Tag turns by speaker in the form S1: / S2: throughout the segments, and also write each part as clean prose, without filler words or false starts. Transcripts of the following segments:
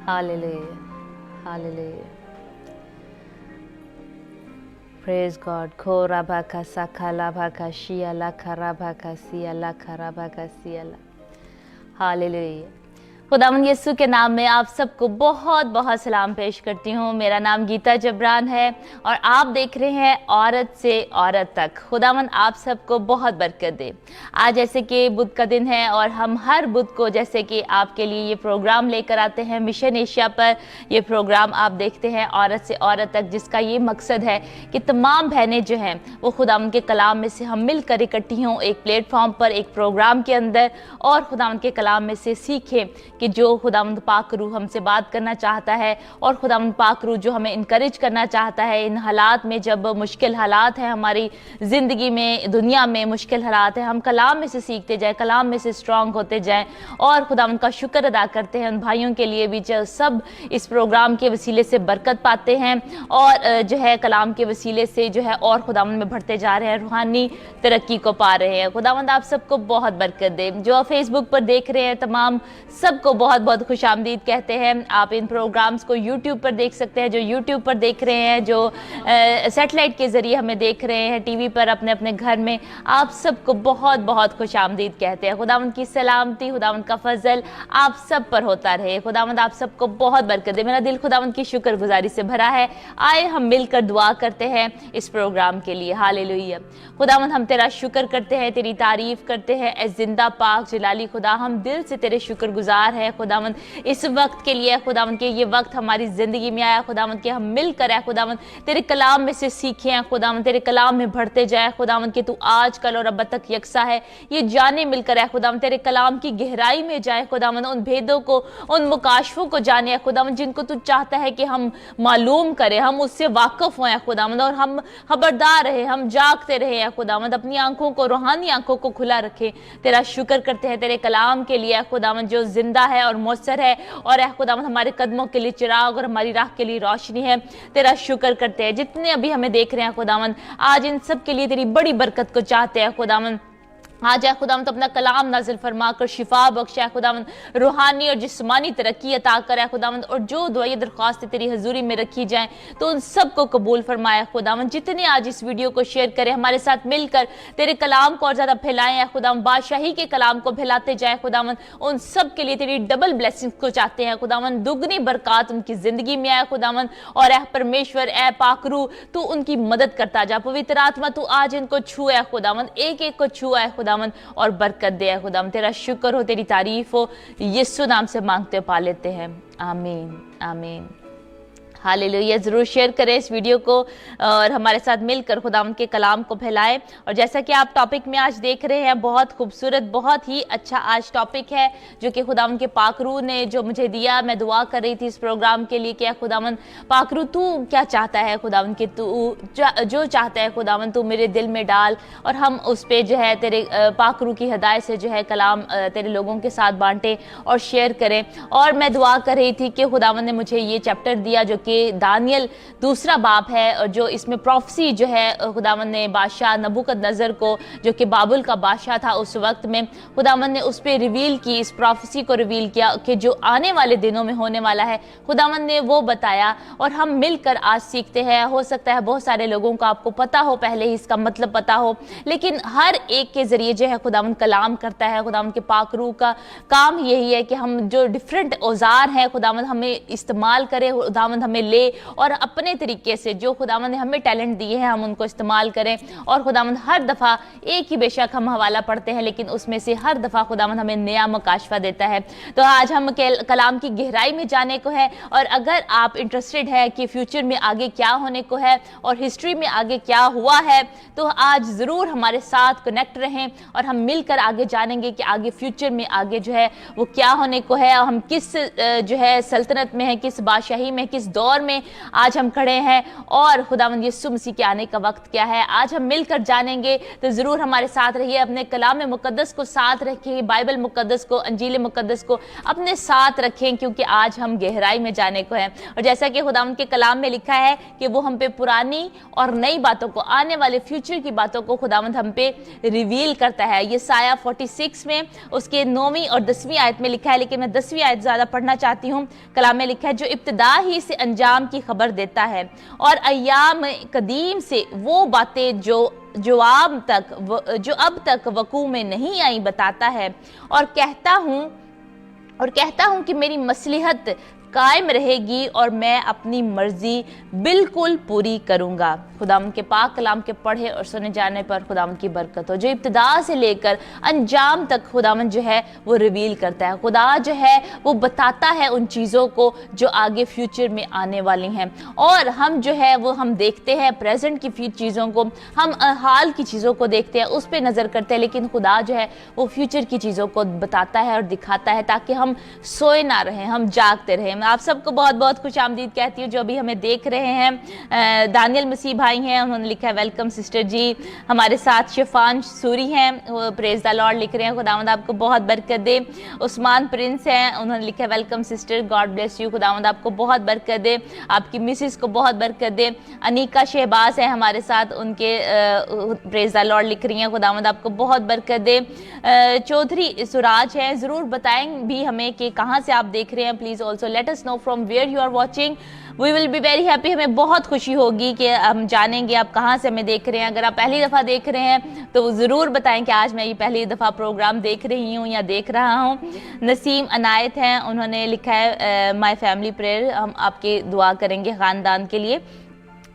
S1: Hallelujah. Hallelujah. Praise God. Korabaka sakalabaka shiala karabaka siala karabaka siala. Hallelujah. खुदावंद यीशु के नाम में आप सबको बहुत बहुत सलाम पेश करती हूँ। मेरा नाम गीता जबरान है और आप देख रहे हैं औरत से औरत तक। खुदावंद आप सबको बहुत बरकत दे। आज जैसे कि बुध का दिन है और हम हर बुध को जैसे कि आपके लिए ये प्रोग्राम लेकर आते हैं मिशन एशिया पर। ये प्रोग्राम आप देखते हैं औरत से औरत तक, जिसका ये मकसद है कि तमाम बहनें जो हैं वो खुदावंद के कलाम में से हम मिलकर इकट्ठी हों एक प्लेटफॉर्म पर, एक प्रोग्राम के अंदर, और खुदावंद के कलाम में से सीखें कि जो खुदावंद पाक रूह हमसे बात करना चाहता है और खुदावंद पाक रूह जो हमें इनकरेज करना चाहता है इन हालात में, जब मुश्किल हालात हैं हमारी ज़िंदगी में, दुनिया में मुश्किल हालात हैं, हम कलाम में से सीखते जाएं, कलाम में से स्ट्रांग होते जाएं और खुदावंद का शुक्र अदा करते हैं उन भाइयों के लिए भी जो सब इस प्रोग्राम के वसीले से बरकत पाते हैं और जो है कलाम के वसीले से जो है और खुदावंद में बढ़ते जा रहे हैं, रूहानी तरक्की को पा रहे हैं। खुदावंद आप सबको बहुत बरकत दे। जो फेसबुक पर देख रहे हैं तमाम सबको बहुत बहुत खुशामदीद कहते हैं। आप इन प्रोग्राम्स को यूट्यूब पर देख सकते हैं, जो यूट्यूब पर देख रहे हैं, जो सैटेलाइट के जरिए हमें देख रहे हैं टीवी पर अपने अपने घर में, आप सबको बहुत बहुत खुशामदीद कहते हैं। खुदावंद की सलामती, खुदावंद का फजल आप सब पर होता रहे। खुदावंद आप सबको बहुत बरकत दे। मेरा दिल खुदावंद की शुक्रगुजारी से भरा है। आए हम मिलकर दुआ करते हैं इस प्रोग्राम के लिए। हालेलुया। खुदावंद हम तेरा शुक्र करते हैं, तेरी तारीफ करते हैं। ए जिंदा पाक जलाली खुदा, हम दिल से तेरे शुक्रगुजार हैं खुदावंद इस वक्त के लिए। खुदावंद के ये वक्त हमारी जिंदगी में आया खुदावंद के हम मिलकर है खुदावंद तेरे कलाम में से सीखे हैं खुदावंद, तेरे कलाम में बढ़ते जाए खुदावंद के तू आज कल और अब तक यकसा है ये जाने मिलकर है खुदावंद, तेरे कलाम की गहराई में जाए खुदावंद, उन भेदों को, उन मुकाशफों को जाने खुदावंद जिनको तू चाहता है कि हम मालूम करें, हम उससे वाकिफ हों खुदावंद और हम खबरदार रहे, हम जागते रहे हैं खुदावंद, अपनी आंखों को, रूहानी आंखों को खुला रखे। तेरा शुक्र करते हैं तेरे कलाम के लिए खुदावंद जो जिंदा है और मौसर है और खुदावंद हमारे कदमों के लिए चिराग और हमारी राह के लिए रोशनी है। तेरा शुक्र करते हैं जितने अभी हमें देख रहे हैं खुदावंद, आज इन सब के लिए तेरी बड़ी बरकत को चाहते हैं खुदावंद। आज है खुदावंद अपना कलाम नाजिल फरमाकर शिफा बख्श है खुदावंद, रूहानी और जिस्मानी तरक्की अता कर है खुदावंद, और जो दुआएं दरख्वास्तें तेरी हजूरी में रखी जाएं तो उन सबको कबूल फरमाया खुदावंद। जितने आज इस वीडियो को शेयर करें, हमारे साथ मिलकर तेरे कलाम को और ज्यादा फैलाएं है खुदावंद, बादशाही के कलाम को फैलाते जाए खुदावंद, उन सब के लिए तेरी डबल ब्लेसिंग्स को चाहते हैं खुदावंद, दुगनी बरकत उनकी जिंदगी में आए खुदावंद। और परमेश्वर पाकरू तू उनकी मदद करता जा, पवित्र आत्मा तू आज इनको छुए खुदावंद, एक एक को छुआ खुदावंद और बरकत दे खुदावंद। तेरा शुक्र हो, तेरी तारीफ हो, यीशु नाम से मांगते पा लेते हैं, आमीन आमीन। हालेलुया। जरूर शेयर करें इस वीडियो को और हमारे साथ मिलकर खुदावंद के कलाम को फैलाएं। और जैसा कि आप टॉपिक में आज देख रहे हैं, बहुत खूबसूरत, बहुत ही अच्छा आज टॉपिक है जो कि खुदावंद के पाकरू ने जो मुझे दिया। मैं दुआ कर रही थी इस प्रोग्राम के लिए कि खुदावंद पाकरू तू क्या चाहता है खुदावंद के, तू जो चाहता है खुदावंद तू मेरे दिल में डाल और हम उस पे जो है तेरे पाकरू की हिदायत से जो है कलाम तेरे लोगों के साथ बांटे और शेयर करें। और मैं दुआ कर रही थी कि खुदावंद ने मुझे ये चैप्टर दिया जो कि दानियल दूसरा बाब है, और जो इसमें प्रोफेसी जो है खुदावंद ने बादशाह नबूकदनजर को, जो कि बाबुल का बादशाह था उस वक्त में, खुदावंद ने उस पर रिवील की, इस प्रोफेसी को रिवील किया कि जो आने वाले दिनों में होने वाला है खुदावंद ने वो बताया। और हम मिलकर आज सीखते हैं। हो सकता है बहुत सारे लोगों को आपको पता हो, पहले ही इसका मतलब पता हो, लेकिन हर एक के जरिए जो है खुदावंद कलाम करता है। खुदावंद के पाक रूह का काम यही है कि हम जो डिफरेंट औजार हैं खुदावंद हमें इस्तेमाल करें, खुदावंद हमें ले और अपने तरीके से जो खुदावंद ने हमें टैलेंट दिए हैं हम उनको इस्तेमाल करें। और खुदावंद हर दफ़ा एक ही बेशक हम हवाला पढ़ते हैं, लेकिन उसमें से हर दफ़ा खुदावंद हमें नया मुकाशफा देता है। तो आज हम कलाम की गहराई में जाने को है। और अगर आप इंटरेस्टेड है कि फ्यूचर में आगे क्या होने को है और हिस्ट्री में आगे क्या हुआ है, तो आज ज़रूर हमारे साथ कनेक्ट रहें और हम मिलकर आगे जानेंगे कि आगे फ्यूचर में आगे जो है वो क्या होने को है, और हम किस जो है सल्तनत में है, किस बादशाही में, किस दौर दौर में आज हम खड़े हैं और खुदावंद यीशु मसीह के आने का वक्त क्या है, आज हम मिलकर जानेंगे। तो ज़रूर हमारे साथ रहिए, अपने कलाम मुक़द्दस को साथ रखें, बाइबल मुक़द्दस को, अंजील मुक़द्दस को अपने साथ रखें, क्योंकि आज हम गहराई में जाने को हैं। और जैसा कि खुदावंद के कलाम में लिखा है कि वो हम पे पुरानी और नई बातों को, आने वाले फ्यूचर की बातों को खुदावंद हम पे रिवील करता है। यशायाह 46 में उसके 9वीं और 10वीं आयत में लिखा है, लेकिन मैं 10वीं आयत ज़्यादा पढ़ना चाहती हूँ। कलाम में लिखा है, जो इब्तिदा ही से अंजाम की खबर देता है और अय्याम कदीम से वो बातें जो अब तक वकू में नहीं आई बताता है, और कहता हूं कि मेरी मसलिहत कायम रहेगी और मैं अपनी मर्जी बिल्कुल पूरी करूंगा। खुदावंद के पाक कलाम के पढ़े और सुने जाने पर खुदावंद की बरकत हो, जो इब्तिदा से लेकर अंजाम तक खुदावंद जो है वो रिवील करता है। खुदा जो है वो बताता है उन चीज़ों को जो आगे फ्यूचर में आने वाली हैं, और हम जो है वो हम देखते हैं प्रेजेंट की चीज़ों को, हम हाल की चीज़ों को देखते हैं, उस पर नज़र करते हैं, लेकिन खुदा जो है वो फ्यूचर की चीज़ों को बताता है और दिखाता है, ताकि हम सोए ना रहें, हम जागते रहें। आप सबको बहुत बहुत खुश आमदीद कहती हूँ जो अभी हमें देख रहे हैं। दानियल मसीह भाई हैं, उन्होंने लिखा है वेलकम सिस्टर जी। हमारे साथ शिफान सूरी हैं, वो प्रेज द लॉर्ड लिख रहे हैं, खुदावंद आपको बहुत बरकत दे। उस्मान प्रिंस हैं, उन्होंने लिखा है welcome sister, God bless you, खुदावंद आपको बहुत बरकत दे, आपकी मिसिस को बहुत बरकत दे। अनीका शहबाज है हमारे साथ, उनके प्रेज द लॉर्ड लिख रही हैं, खुदावंद आपको बहुत बरकत दे। चौधरी सुराज हैं, ज़रूर बताएं भी हमें कि कहाँ से आप देख रहे हैं। Please also let us know from where you are watching, we will be very happy. हमें बहुत खुशी होगी कि हम जानेंगे आप कहाँ से हमें देख रहे हैं। अगर आप पहली दफ़ा देख रहे हैं तो ज़रूर बताएं कि आज मैं ये पहली दफ़ा प्रोग्राम देख रही हूँ या देख रहा हूँ। नसीम अनायत हैं, उन्होंने लिखा है माय फैमिली प्रेयर, हम आपके दुआ करेंगे ख़ानदान के लिए,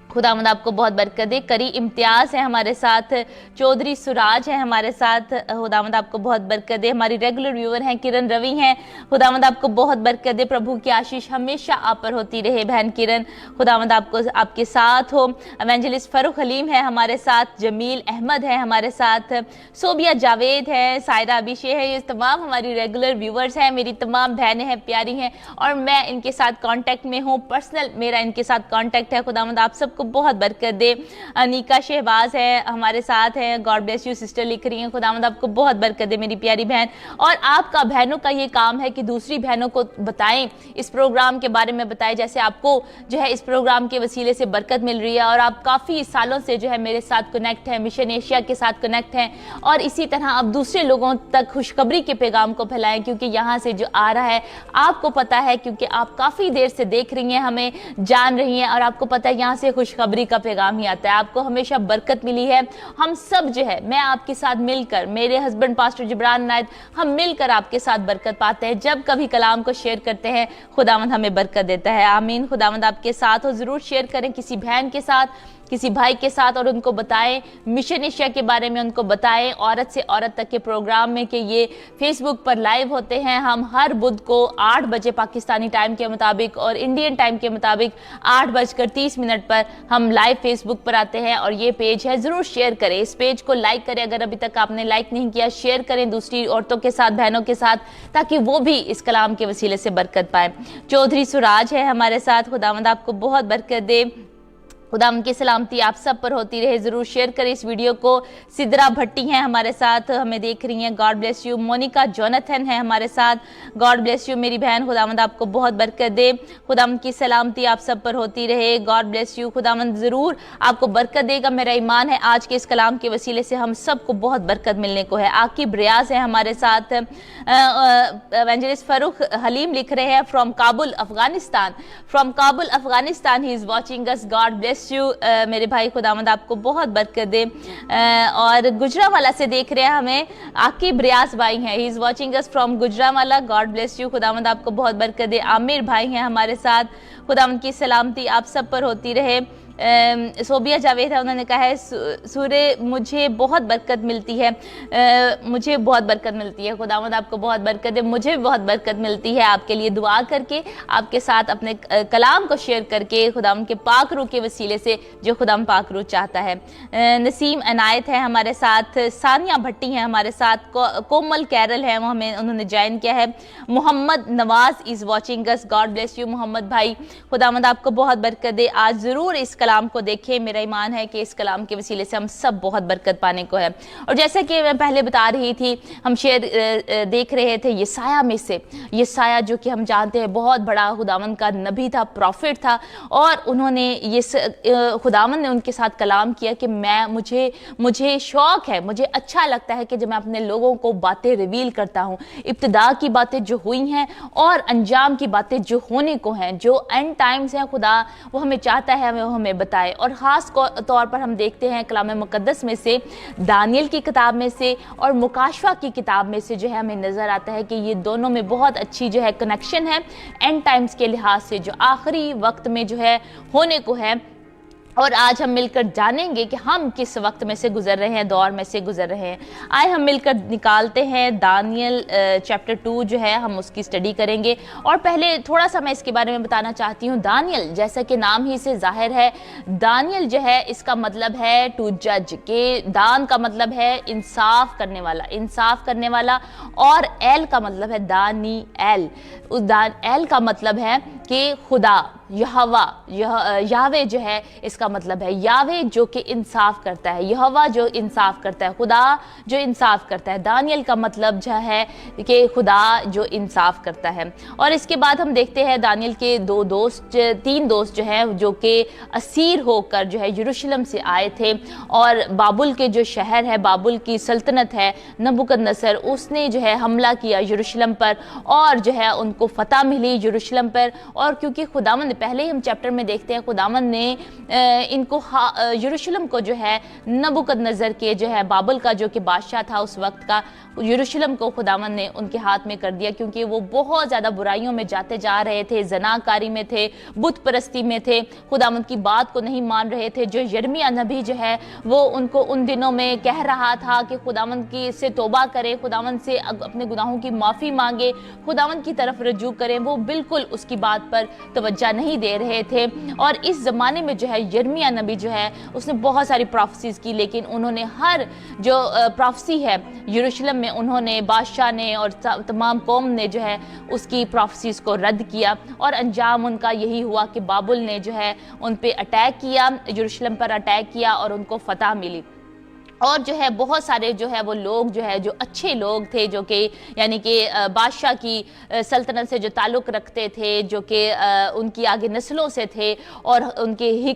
S1: खुदावंद आपको बहुत बरकत दे। करी इम्तियाज़ है हमारे साथ, चौधरी सुराज है हमारे साथ, खुदावंद आपको बहुत बरकत दे। हमारी रेगुलर व्यूअर हैं किरण रवि हैं, खुदावंद आपको बहुत बरकत दे। प्रभु की आशीष हमेशा आप पर होती रहे बहन किरण, खुदावंद आपको आपके साथ हो। एवेंजलिस्ट फ़ारूक हलीम है हमारे साथ, जमील अहमद है हमारे साथ, सोबिया जावेद है, सायरा अभिषेक है। ये तमाम हमारी रेगुलर व्यूअर्स हैं, मेरी तमाम बहनें हैं, प्यारी हैं, और मैं इनके साथ कॉन्टैक्ट में हूँ, पर्सनल मेरा इनके साथ कॉन्टैक्ट है। खुदावंद आप सबको बहुत बरकत दे। अनीका शहबाज है हमारे साथ हैं, गॉड ब्लेस यू सिस्टर लिख रही हैं, खुदावंद आपको बहुत बरकत दे मेरी प्यारी बहन। और आपका बहनों का ये काम है कि दूसरी बहनों को बताएं, इस प्रोग्राम के बारे में बताएं, जैसे आपको जो है इस प्रोग्राम के वसीले से बरकत मिल रही है, और आप काफ़ी सालों से जो है मेरे साथ कनेक्ट हैं, मिशन एशिया के साथ कनेक्ट हैं, और इसी तरह आप दूसरे लोगों तक खुशखबरी के पैगाम को फैलाएं, क्योंकि यहाँ से जो आ रहा है आपको पता है, क्योंकि आप काफ़ी देर से देख रही हैं, हमें जान रही हैं, और आपको पता है यहाँ से खुशखबरी का पैगाम ही आता है। आपको हमेशा बरकत मिली है। हम सब जो है, मैं आपके साथ मिलकर, मेरे हस्बैंड पास्टर जिब्रान नायत, हम मिलकर आपके साथ बरकत पाते हैं। जब कभी कलाम को शेयर करते हैं खुदावंद हमें बरकत देता है। आमीन। खुदावंद आपके साथ हो। जरूर शेयर करें किसी बहन के साथ, किसी भाई के साथ, और उनको बताएं मिशन एशिया के बारे में, उनको बताएं औरत से औरत तक के प्रोग्राम में कि ये फेसबुक पर लाइव होते हैं। हम हर बुध को 8 बजे पाकिस्तानी टाइम के मुताबिक और इंडियन टाइम के मुताबिक 8:30 पर हम लाइव फेसबुक पर आते हैं, और ये पेज है, ज़रूर शेयर करें, इस पेज को लाइक करें। अगर अभी तक आपने लाइक नहीं किया, शेयर करें दूसरी औरतों के साथ, बहनों के साथ, ताकि वो भी इस कलाम के वसीले से बरकत पाए। चौधरी सुराज है हमारे साथ, खुदावंद आपको बहुत बरकत दे, खुदावंद की सलामती आप सब पर होती रहे। ज़रूर शेयर करें इस वीडियो को। सिद्रा भट्टी हैं हमारे साथ, हमें देख रही हैं, God bless you. Monica Jonathan है हमारे साथ, गॉड ब्लेस यू मेरी बहन, खुदावंद आपको बहुत बरकत दे। खुदावंद की सलामती आप सब पर होती रहे, गॉड ब्लेस यू। खुदावंद ज़रूर आपको बरकत देगा, मेरा ईमान है। आज के इस कलाम के वसीले से हम सबको बहुत बरकत मिलने को है। आकिब रियाज है हमारे साथ, एवेंजलिस्ट फ़ारूक हलीम लिख रहे हैं from Kabul Afghanistan, from Kabul Afghanistan he is watching us, God bless you मेरे भाई, खुदावंद आपको बहुत बरकत दे। और गुजरावाला से देख रहे हैं हमें आकिब रियाज भाई हैं, he is watching us from Gujranwala, God bless you, खुदावंद आपको बहुत बरकत दे। आमिर भाई हैं हमारे साथ, खुदावंद की सलामती आप सब पर होती रहे। सोबिया जावेद है, उन्होंने कहा है सूर्य मुझे बहुत बरकत मिलती है, मुझे बहुत बरकत मिलती है। खुदावंद आपको बहुत बरकत है, मुझे भी बहुत बरकत मिलती है आपके लिए दुआ करके, आपके साथ अपने कलाम को शेयर करके, खुदावंद के पाक रूह के वसीले से जो खुदावंद पाक रूह चाहता है। नसीम अनायत है हमारे साथ, सानिया भट्टी हैं हमारे साथ, कोमल कैरल है, वो हमें उन्होंने ज्वाइन किया है। Mohammad Nawaz is watching us, God bless you Mohammad भाई, खुदावंद आपको बहुत बरकत दे। आज ज़रूर इस कलाम को देखें, मेरा ईमान है कि इस कलाम के वसीले से हम सब बहुत बरकत पाने को है। और जैसे कि मैं पहले बता रही थी, हम शेयर देख रहे थे यसाया में से, यसाया जो कि हम जानते हैं बहुत बड़ा खुदावंद का नबी था, प्रॉफिट था, और उन्होंने ये खुदावंद ने उनके साथ कलाम किया कि मुझे शौक़ है, मुझे अच्छा लगता है कि जब मैं अपने लोगों को बातें रिवील करता हूँ, इब्तिदा की बातें जो हुई हैं और अंजाम की बातें जो होने को हैं, जो एंड टाइम्स हैं, खुदा वो हमें चाहता है वो हमें बताए। और ख़ास तौर पर हम देखते हैं कलाम मुक़द्दस में से, दानियल की किताब में से और मुकाशवा की किताब में से जो है हमें नज़र आता है कि ये दोनों में बहुत अच्छी जो है कनेक्शन है एंड टाइम्स के लिहाज से, जो आखिरी वक्त में जो है होने को है। और आज हम मिलकर जानेंगे कि हम किस वक्त में से गुजर रहे हैं, दौर में से गुजर रहे हैं। आए हम मिलकर निकालते हैं दानियल चैप्टर 2 जो है, हम उसकी स्टडी करेंगे। और पहले थोड़ा सा मैं इसके बारे में बताना चाहती हूँ। दानियल, जैसा कि नाम ही से जाहिर है, दानियल जो है इसका मतलब है टू जज, के दान का मतलब है इंसाफ करने वाला, इंसाफ करने वाला, और एल का मतलब है दानी एल। उस दान एल का मतलब है कि खुदा, यहोवा, यावे जो है इसका मतलब है यावे जो कि इंसाफ करता है, यहोवा जो इंसाफ करता है, खुदा जो इंसाफ करता है। दानियल का मतलब जो है कि खुदा जो इंसाफ करता है। और इसके बाद हम देखते हैं दानियल के तीन दोस्त जो हैं, जो कि असीर होकर जो है यरूशलेम से आए थे, और बाबुल के जो शहर है, बाबुल की सल्तनत है, नबूकदनेस्सर, उसने जो है हमला किया यरूशलेम पर, और जो है उनको फतह मिली यरूशलेम पर। और क्योंकि खुदावंद ने, पहले ही हम चैप्टर में देखते हैं, खुदावंद ने इनको यरूशलेम को जो है नबूकदनेस्सर के जो है बाबुल का जो कि बादशाह था उस वक्त का, यरूशलेम को खुदावंद ने उनके हाथ में कर दिया, क्योंकि वो बहुत ज़्यादा बुराइयों में जाते जा रहे थे, जनाकारी में थे, बुत परस्ती में थे, खुदावंद की बात को नहीं मान रहे थे। जो यिर्मयाह नबी जो है वो उनको उन दिनों में कह रहा था कि खुदावंद की से तौबा करें, खुदावंद से अपने गुनाहों की माफ़ी मांगे, खुदावंद की तरफ रजू करें, वो बिल्कुल उसकी बात पर तवज्जो नहीं दे रहे थे। और इस ज़माने में जो है यिर्मयाह नबी जो है उसने बहुत सारी प्रोफेसीज की, लेकिन उन्होंने हर जो प्रोफेसी है यरूशलेम में, उन्होंने, बादशाह ने और तमाम कौम ने जो है उसकी प्रोफेसीज को रद्द किया, और अंजाम उनका यही हुआ कि बाबुल ने जो है उन पे अटैक किया, यरूशलेम पर अटैक किया, और उनको फतह मिली। और जो है बहुत सारे जो है वो लोग जो है, जो अच्छे लोग थे, जो कि यानी कि बादशाह की सल्तनत से जो ताल्लुक़ रखते थे, जो कि उनकी आगे नस्लों से थे, और उनके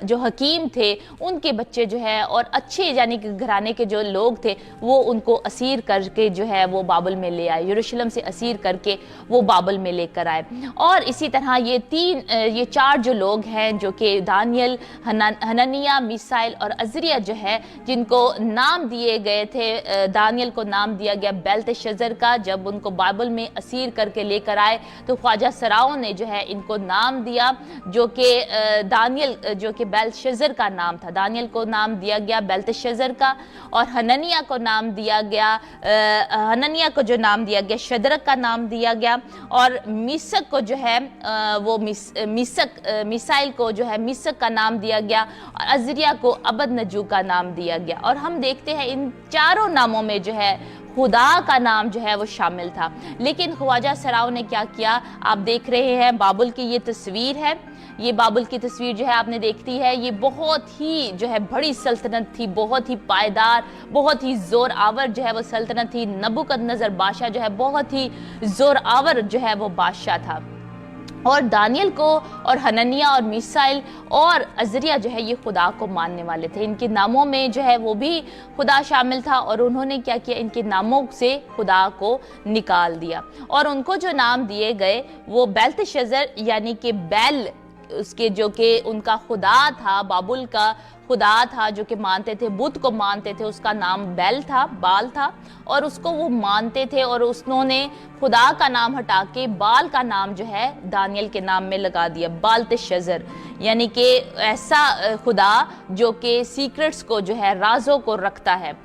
S1: जो हकीम थे, उनके बच्चे जो है, और अच्छे यानी कि घराने के जो लोग थे, वो उनको असीर करके जो है वो बाबुल में ले आए, यरूशलेम से असीर करके वो बाबुल में लेकर आए। और इसी तरह ये चार जो लोग हैं, जो कि दानियल, हननिया, मिसाइल और अज़रिया जो है, जिनको नाम दिए गए थे, दानियल को नाम दिया गया बेल्तशज़र का। जब उनको बाइबल में असीर करके लेकर आए तो ख्वाजा सराओ ने जो है इनको नाम दिया, जो कि दानियल, जो कि बेल्तशज़र का नाम था, दानियल को नाम दिया गया बेल्तशज़र का। और हननिया को नाम दिया गया, हननिया को जो नाम दिया गया शद्रक का नाम दिया गया। और मिसक को जो है वो मिसाइल को जो है मिसक का नाम दिया गया, और अज़रिया को अबद नजू का नाम दिया गया। और हम देखते हैं इन चारों नामों में जो है खुदा का नाम जो है वो शामिल था। लेकिन ख्वाजा सराओ ने क्या किया, आप देख रहे हैं बाबुल की ये तस्वीर है, ये बाबुल की तस्वीर जो है आपने देखती है, ये बहुत ही जो है बड़ी सल्तनत थी, बहुत ही पायदार, बहुत ही जोर आवर जो है वो सल्तनत थी। नबूकदनेस्सर बादशाह जो है बहुत ही जोर आवर जो है वो बादशाह था। और दानियल को और हननिया और मिसाइल और अज़रिया जो है ये खुदा को मानने वाले थे, इनके नामों में जो है वो भी खुदा शामिल था। और उन्होंने क्या किया, इनके नामों से खुदा को निकाल दिया, और उनको जो नाम दिए गए वो बेल्तशज़र यानी कि बैल, उसके जो कि उनका खुदा था, बाबुल का खुदा था जो कि मानते थे, बुत को मानते थे, उसका नाम बैल था, बाल था, और उसको वो मानते थे। और उन्होंने खुदा का नाम हटा के बाल का नाम जो है दानियल के नाम में लगा दिया, बाल्तशज़र, यानी कि ऐसा खुदा जो कि सीक्रेट्स को जो है, राजों को रखता है।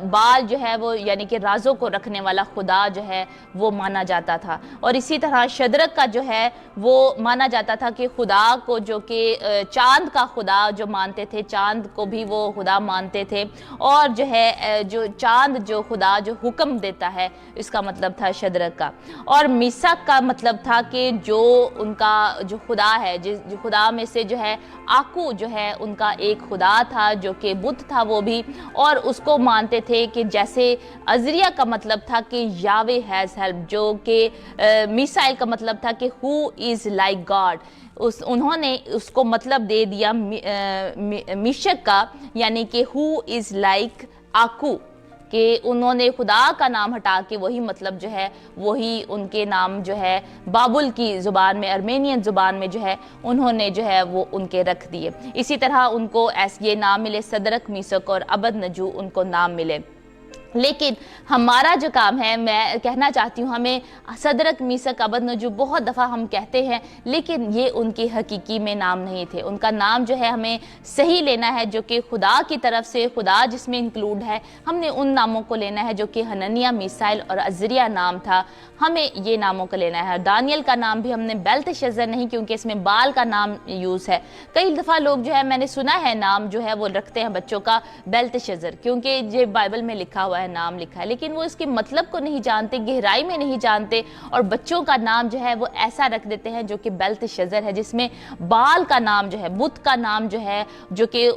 S1: बाल जो है वो यानी कि राजों को रखने वाला खुदा जो है वो माना जाता था। और इसी तरह शद्रक का जो है वो माना जाता था कि खुदा को, जो कि चांद का खुदा जो मानते थे, चांद को भी वो खुदा मानते थे। और जो है जो चांद जो खुदा जो हुक्म देता है, इसका मतलब था शद्रक का। और मीसाक का मतलब था कि जो उनका जो खुदा है, जो खुदा में से जो है आकू जो है उनका एक खुदा था जो कि बुत था वो भी, और उसको मानते थे कि जैसे अजरिया का मतलब था कि यावे हैज हेल्प, जो कि मिसाइल का मतलब था कि हु इज लाइक गॉड। उन्होंने उसको मतलब दे दिया मिशक का, यानी कि हु इज लाइक आकू, कि उन्होंने खुदा का नाम हटा के वही मतलब जो है वही उनके नाम जो है बाबुल की ज़ुबान में, अर्मेनियन ज़ुबान में जो है उन्होंने जो है वो उनके रख दिए। इसी तरह उनको ऐसे नाम मिले, सदरक, मीसक और अबदनजू उनको नाम मिले। लेकिन हमारा जो काम है, मैं कहना चाहती हूँ, हमें सदरक, मीसक, अबदनजू बहुत दफ़ा हम कहते हैं, लेकिन ये उनके हकीकी में नाम नहीं थे। उनका नाम जो है हमें सही लेना है, जो कि खुदा की तरफ से, खुदा जिसमें इंक्लूड है, हमने उन नामों को लेना है जो कि हननिया, मिसाइल और अजरिया नाम था, हमें ये नामों को लेना है। दानियल का नाम भी हमने बेल्तशज़र नहीं, क्योंकि इसमें बाल का नाम यूज़ है। कई दफ़ा लोग जो है, मैंने सुना है, नाम जो है वो रखते हैं बच्चों का बेल्तशज़र, क्योंकि ये बाइबल में लिखा हुआ है, नाम लिखा है, लेकिन वो इसके मतलब को नहीं जानते, गहराई में नहीं जानते, और बच्चों का नाम जो है वो ऐसा रख देते हैं जो कि बेल्तशज़र है, जिसमें बाल का नाम जो है, बुत का नाम जो है, जो कि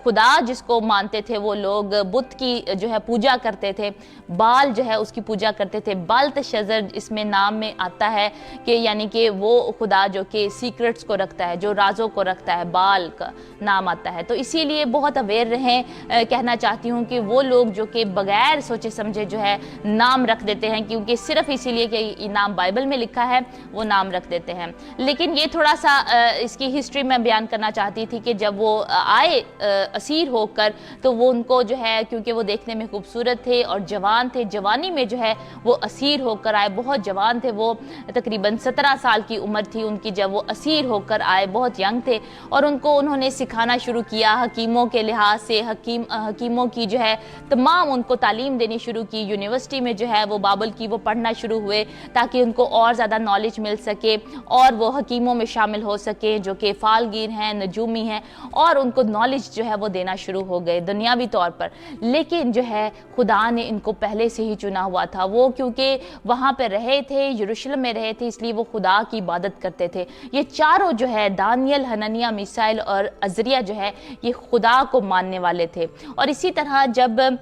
S1: खुदा जिसको मानते थे वो लोग, बुत की जो है पूजा करते थे, बाल जो है उसकी पूजा करते थे। बेल्तशज़र इसमें नाम में आता है कि यानी कि वो खुदा जो कि सीक्रेट्स को रखता है, जो राजों को रखता है, बाल का नाम आता है। तो इसीलिए बहुत अवेयर रहें। कहना चाहती हूँ कि वो लोग जो कि बगैर सोचे समझे जो है नाम रख देते हैं, क्योंकि सिर्फ इसीलिए कि नाम बाइबल में लिखा है वो नाम रख देते हैं। लेकिन ये थोड़ा सा इसकी हिस्ट्री में बयान करना चाहती थी कि जब वो आए असीर होकर, तो वो उनको जो है, क्योंकि वो देखने में खूबसूरत थे और जवान थे, जवानी में जो है वो असीर होकर आए, बहुत जवान थे वो, तकरीबन 17 साल की उम्र थी उनकी जब वो असीर होकर आए, बहुत यंग थे। और उनको उन्होंने सिखाना शुरू किया हकीमों के लिहाज से, हकीमों की जो है तमाम उनको तालीम देनी शुरू की। यूनिवर्सिटी में जो है वो बाइबल की वो पढ़ना शुरू हुए, ताकि उनको और ज़्यादा नॉलेज मिल सके और वो हकीमों में शामिल हो सके जो कि फालगीर हैं, नजूमी हैं, और उनको नॉलेज जो है वो देना शुरू हो गए दुनियावी तौर पर। लेकिन जो है खुदा ने इनको पहले से ही चुना हुआ था। वो क्योंकि वहाँ पर रहे थे, यरूशलेम में रहे थे, इसलिए वो खुदा की इबादत करते थे। ये चारों जो है, दानियल, हननिया, मिसाइल और अजरिया जो है, ये खुदा को मानने वाले थे। और इसी तरह जब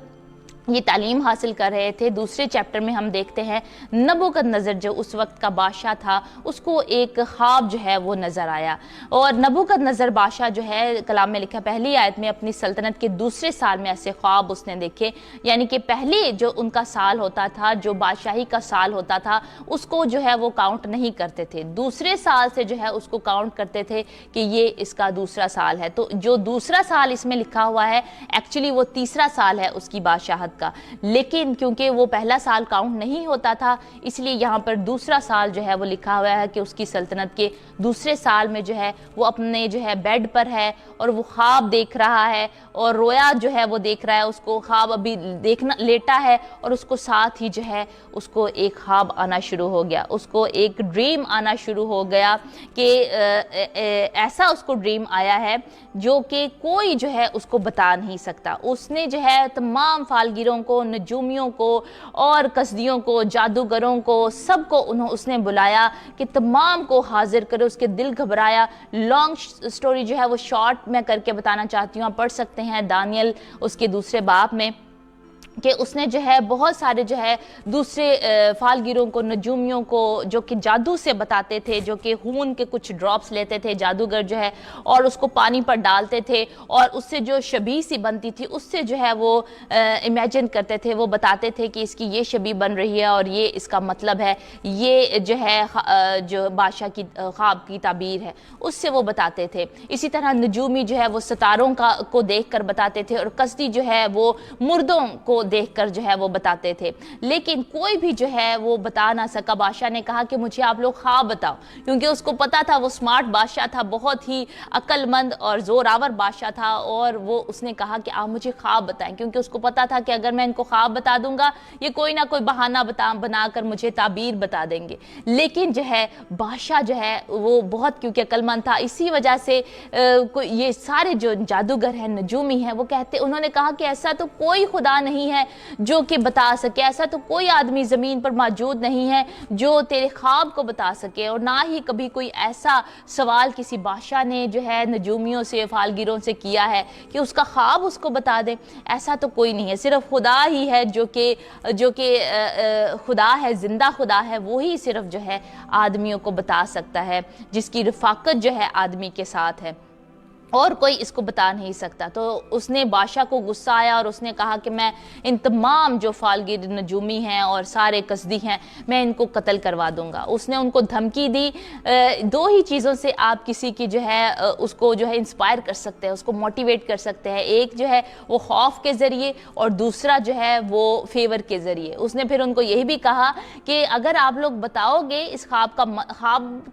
S1: ये तालीम हासिल कर रहे थे, दूसरे चैप्टर में हम देखते हैं नबूकदनेस्सर जो उस वक्त का बादशाह था, उसको एक ख्वाब जो है वो नज़र आया। और नबूकदनेस्सर बादशाह जो है, कलाम में लिखा पहली आयत में, अपनी सल्तनत के दूसरे साल में ऐसे ख्वाब उसने देखे। यानी कि पहले जो उनका साल होता था, जो बादशाही का साल होता था, उसको जो है वो काउंट नहीं करते थे, दूसरे साल से जो है उसको काउंट करते थे कि ये इसका दूसरा साल है। तो जो दूसरा साल इसमें लिखा हुआ है, एक्चुअली वो तीसरा साल है उसकी बादशाहत का। लेकिन क्योंकि वो पहला साल काउंट नहीं होता था, इसलिए यहाँ पर दूसरा साल जो है वो लिखा हुआ है कि उसकी सल्तनत के दूसरे साल में जो है वो अपने जो है बेड पर है और वो ख्वाब देख रहा है, और रोया जो है वो देख रहा है, उसको ख्वाब अभी देखना, लेटा है, और उसको साथ ही जो है उसको एक ख्वाब आना शुरू हो गया, उसको एक ड्रीम आना शुरू हो गया कि ऐसा उसको ड्रीम आया है जो कि कोई जो है उसको बता नहीं सकता। उसने जो है तमाम फालगिरों को, नजूमियों को और कसदियों को, जादूगरों को, सबको उसने बुलाया कि तमाम को हाजिर करे। उसके दिल घबराया। लॉन्ग स्टोरी जो है वो शॉर्ट में करके बताना चाहती हूँ, आप पढ़ सकते हैं दानियल उसके दूसरे बाब में। कि उसने जो है बहुत सारे जो है दूसरे फालगिरों को, नजूमियों को, जो कि जादू से बताते थे, जो कि खून के कुछ ड्रॉप्स लेते थे जादूगर जो है और उसको पानी पर डालते थे और उससे जो शबीह सी बनती थी उससे जो है वो इमेजिन करते थे, वो बताते थे कि इसकी ये शबीह बन रही है और ये इसका मतलब है, ये जो है जो बादशाह की ख्वाब की ताबीर है, उससे वो बताते थे। इसी तरह नजूमी जो है वो सितारों को देख कर बताते थे और कसदी जो है वो मुर्दों को देखकर जो है वो बताते थे, लेकिन कोई भी जो है वो बता ना सका। बादशाह ने कहा कि मुझे आप लोग ख्वाब बताओ, क्योंकि उसको पता था, वो स्मार्ट बादशाह था, बहुत ही अक्लमंद और जोरावर बादशाह था, और वो उसने कहा कि आप मुझे ख्वाब बताएं, क्योंकि उसको पता था कि अगर मैं इनको ख्वाब बता दूंगा ये कोई ना कोई बहाना बनाकर मुझे ताबीर बता देंगे। लेकिन जो है बादशाह जो है वो बहुत क्योंकि अक्लमंद था, इसी वजह से ये सारे जो जादूगर हैं, नजूमी हैं, वो कहते, उन्होंने कहा कि ऐसा तो कोई खुदा नहीं है जो कि बता सके, ऐसा तो कोई आदमी ज़मीन पर मौजूद नहीं है जो तेरे ख्वाब को बता सके, और ना ही कभी कोई ऐसा सवाल किसी बादशाह ने जो है नजूमियों से, फालगिरों से किया है कि उसका ख्वाब उसको बता दे। ऐसा तो कोई नहीं है, सिर्फ खुदा ही है जो कि खुदा है, जिंदा खुदा है, वो ही सिर्फ जो है आदमियों को बता सकता है, जिसकी रफाकत जो है आदमी के साथ है, और कोई इसको बता नहीं सकता। तो उसने बादशाह को गुस्सा आया और उसने कहा कि मैं इन तमाम जो फालगिर नजूमी हैं और सारे कसदी हैं, मैं इनको कत्ल करवा दूंगा। उसने उनको धमकी दी। दो ही चीज़ों से आप किसी की जो है उसको जो है इंस्पायर कर सकते हैं, उसको मोटिवेट कर सकते हैं। एक जो है वो खौफ के ज़रिए और दूसरा जो है वो फेवर के ज़रिए। उसने फिर उनको यही भी कहा कि अगर आप लोग बताओगे, इस ख्वाब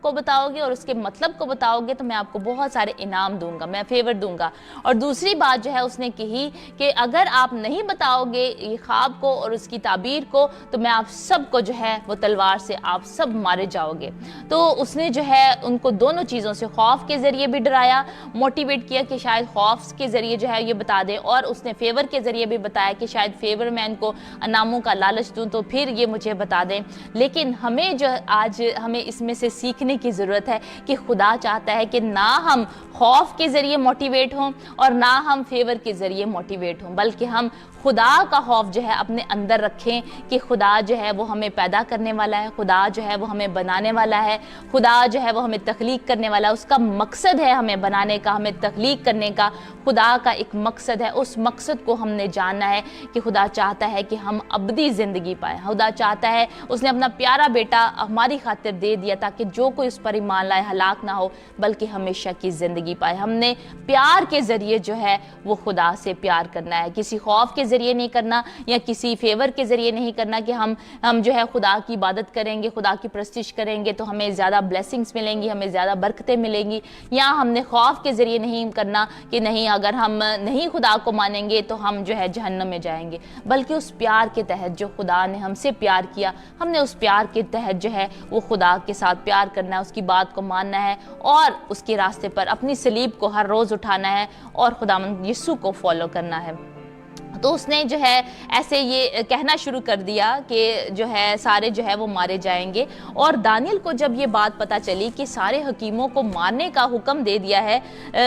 S1: को बताओगे और उसके मतलब को बताओगे, तो मैं आपको बहुत सारे इनाम दूंगा, मैं फेवर दूंगा। और दूसरी बात जो है उसने कही कि अगर आप नहीं बताओगे ये ख्वाब को और उसकी ताबीर को, तो मैं आप सबको जो है वो तलवार से आप सब मारे जाओगे। तो उसने जो है उनको दोनों चीज़ों से, खौफ के ज़रिए भी डराया, मोटिवेट किया कि शायद खौफ के ज़रिए जो है ये बता दें, और उसने फेवर के ज़रिए भी बताया कि शायद फेवर में इनको इनामों का लालच दूँ तो फिर ये मुझे बता दें। लेकिन हमें जो आज हमें इसमें से सीखने की ज़रूरत है कि खुदा चाहता है कि ना हम खौफ के ज़रिए मोटिवेट हों और ना हम फेवर के ज़रिए मोटिवेट हों, बल्कि हम खुदा का खौफ जो है अपने अंदर रखें कि खुदा जो है वो हमें पैदा करने वाला है, खुदा जो है वो हमें बनाने वाला है, खुदा जो है वो हमें तख्लीक करने वाला है। उसका मकसद है हमें बनाने का, हमें तख्लीक करने का। खुदा का एक मकसद है, उस मकसद को हमने जानना है कि खुदा चाहता है कि हम अबदी ज़िंदगी पाएँ। खुदा चाहता है, उसने अपना प्यारा बेटा हमारी खातिर दे दिया ताकि जो कोई उस पर ईमान लाए हलाक ना हो बल्कि हमेशा की ज़िंदगी पाए। हमने प्यार के ज़रिए जो है वो खुदा से प्यार करना है, किसी खौफ के ज़रिए नहीं करना या किसी फेवर के ज़रिए नहीं करना कि हम जो है खुदा की इबादत करेंगे, खुदा की प्रस्तिश करेंगे तो हमें ज़्यादा ब्लेसिंग्स मिलेंगी, हमें ज़्यादा बरकतें मिलेंगी। या हमने खौफ के ज़रिए नहीं करना कि नहीं, अगर हम नहीं खुदा को मानेंगे तो हम जो है जहन्नम में जाएंगे, बल्कि उस प्यार के तहत जो खुदा ने हमसे प्यार किया, हमने उस प्यार के तहत जो है वो खुदा के साथ प्यार करना है, उसकी बात को मानना है और उसके रास्ते पर अपनी सलीब को हर रोज़ उठाना है और खुदावंद यीशु को फॉलो करना है। तो उसने जो है ऐसे ये कहना शुरू कर दिया कि जो है सारे जो है वो मारे जाएंगे। और दानियल को जब ये बात पता चली कि सारे हकीमों को मारने का हुक्म दे दिया है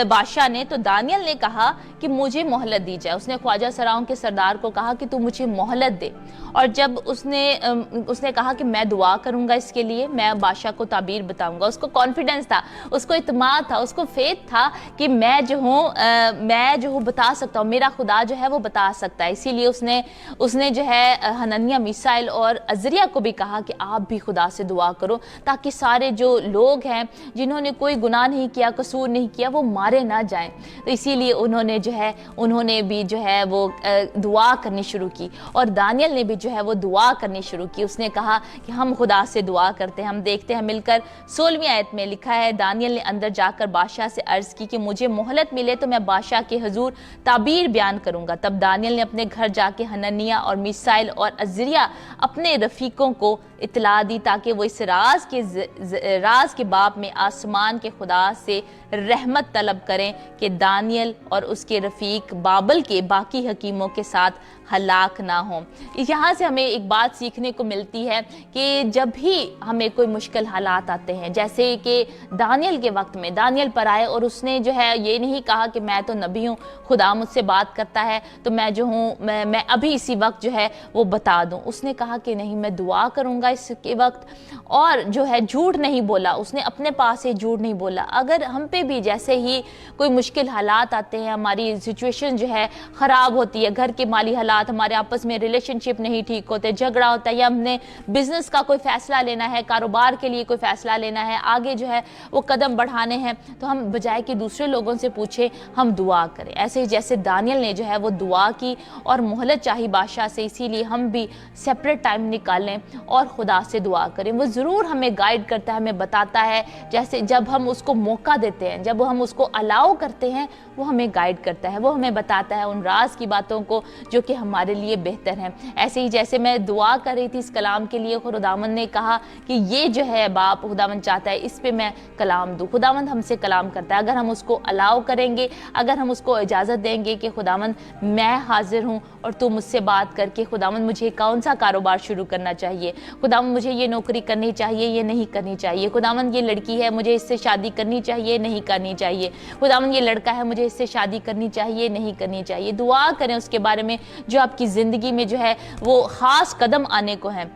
S1: बादशाह ने, तो दानियल ने कहा कि मुझे मोहलत दी जाए। उसने ख्वाजा सराओं के सरदार को कहा कि तू मुझे मोहलत दे। और जब उसने कहा कि मैं दुआ करूंगा इसके लिए, मैं बादशाह को ताबीर बताऊंगा। उसको कॉन्फिडेंस था, उसको इत्मीनान था, उसको फेथ था कि मैं जो हूँ बता सकता हूँ, मेरा खुदा जो है वो बता सकता है। इसीलिए उसने जो है हनन्याह, मीसाइल और अजरिया को भी कहा कि आप भी खुदा से दुआ करो ताकि सारे जो लोग हैं जिन्होंने कोई गुनाह नहीं किया, कसूर नहीं किया, वो मारे ना जाएं। तो इसीलिए उन्होंने भी जो है वो दुआ करनी शुरू की और दानियल ने भी जो है वो दुआ करनी शुरू की। उसने कहा कि हम खुदा से दुआ करते हैं। हम देखते हैं मिलकर 16वीं आयत में लिखा है, दानियल ने अंदर जाकर बादशाह से अर्ज की कि मुझे मोहलत मिले तो मैं बादशाह के हुजूर ताबीर बयान करूंगा। तब दानियल ने अपने घर जाके हनन्याह और मीसाइल और अजरिया अपने रफीकों को इतला दी ताकि वो इस राज के बाब में आसमान के खुदा से रहमत तलब करें कि दानियल और उसके रफीक बाबल के बाकी हकीमों के साथ हलाक ना हो। यहाँ से हमें एक बात सीखने को मिलती है कि जब भी हमें कोई मुश्किल हालात आते हैं, जैसे कि दानियल के वक्त में दानियल पर आए और उसने जो है ये नहीं कहा कि मैं तो नबी हूँ, खुदा मुझसे बात करता है तो मैं जो हूँ मैं अभी इसी वक्त जो है वो बता दूँ। उसने कहा कि नहीं, मैं दुआ करूँगा इसके वक्त, और जो है झूठ नहीं बोला, उसने अपने पास से झूठ नहीं बोला। अगर हम पे भी जैसे ही कोई मुश्किल हालात आते हैं, हमारी सिचुएशन जो है ख़राब होती है, घर के माली हालात, हमारे आपस में रिलेशनशिप नहीं ठीक होते, झगड़ा होता है, या हमने बिजनेस का कोई फैसला लेना है, कारोबार के लिए कोई फैसला लेना है, आगे जो है वो कदम बढ़ाने हैं, तो हम बजाय कि दूसरे लोगों से पूछे हम दुआ करें। ऐसे ही जैसे दानियल ने जो है वो दुआ की और मोहलत चाही बादशाह से, इसीलिए हम भी सेपरेट टाइम निकालें और खुदा से दुआ करें। वो ज़रूर हमें गाइड करता है, हमें बताता है, जैसे जब हम उसको मौका देते हैं, जब हम उसको अलाउ करते हैं, वो हमें गाइड करता है, वो हमें बताता है उन राज की बातों को जो कि हमारे लिए बेहतर हैं। ऐसे ही जैसे मैं दुआ कर रही थी इस कलाम के लिए, खुदावंद ने कहा कि ये जो है बाप खुदावंद चाहता है इस पे मैं कलाम दूँ। खुदावंद हमसे कलाम करता है, अगर हम उसको अलाउ करेंगे, अगर हम उसको इजाज़त देंगे कि खुदावंद मैं हाजिर हूँ और तू मुझसे बात करके खुदावंद मुझे कौन सा कारोबार शुरू करना चाहिए, खुदावंद मुझे ये नौकरी करनी चाहिए, ये नहीं करनी चाहिए, खुदावंद ये लड़की है मुझे इससे शादी करनी चाहिए, नहीं करनी चाहिए, खुदावंद ये लड़का है मुझे इससे शादी करनी चाहिए, नहीं करनी चाहिए। दुआ करें उसके बारे में जो आपकी ज़िंदगी में जो है वो ख़ास कदम आने को है,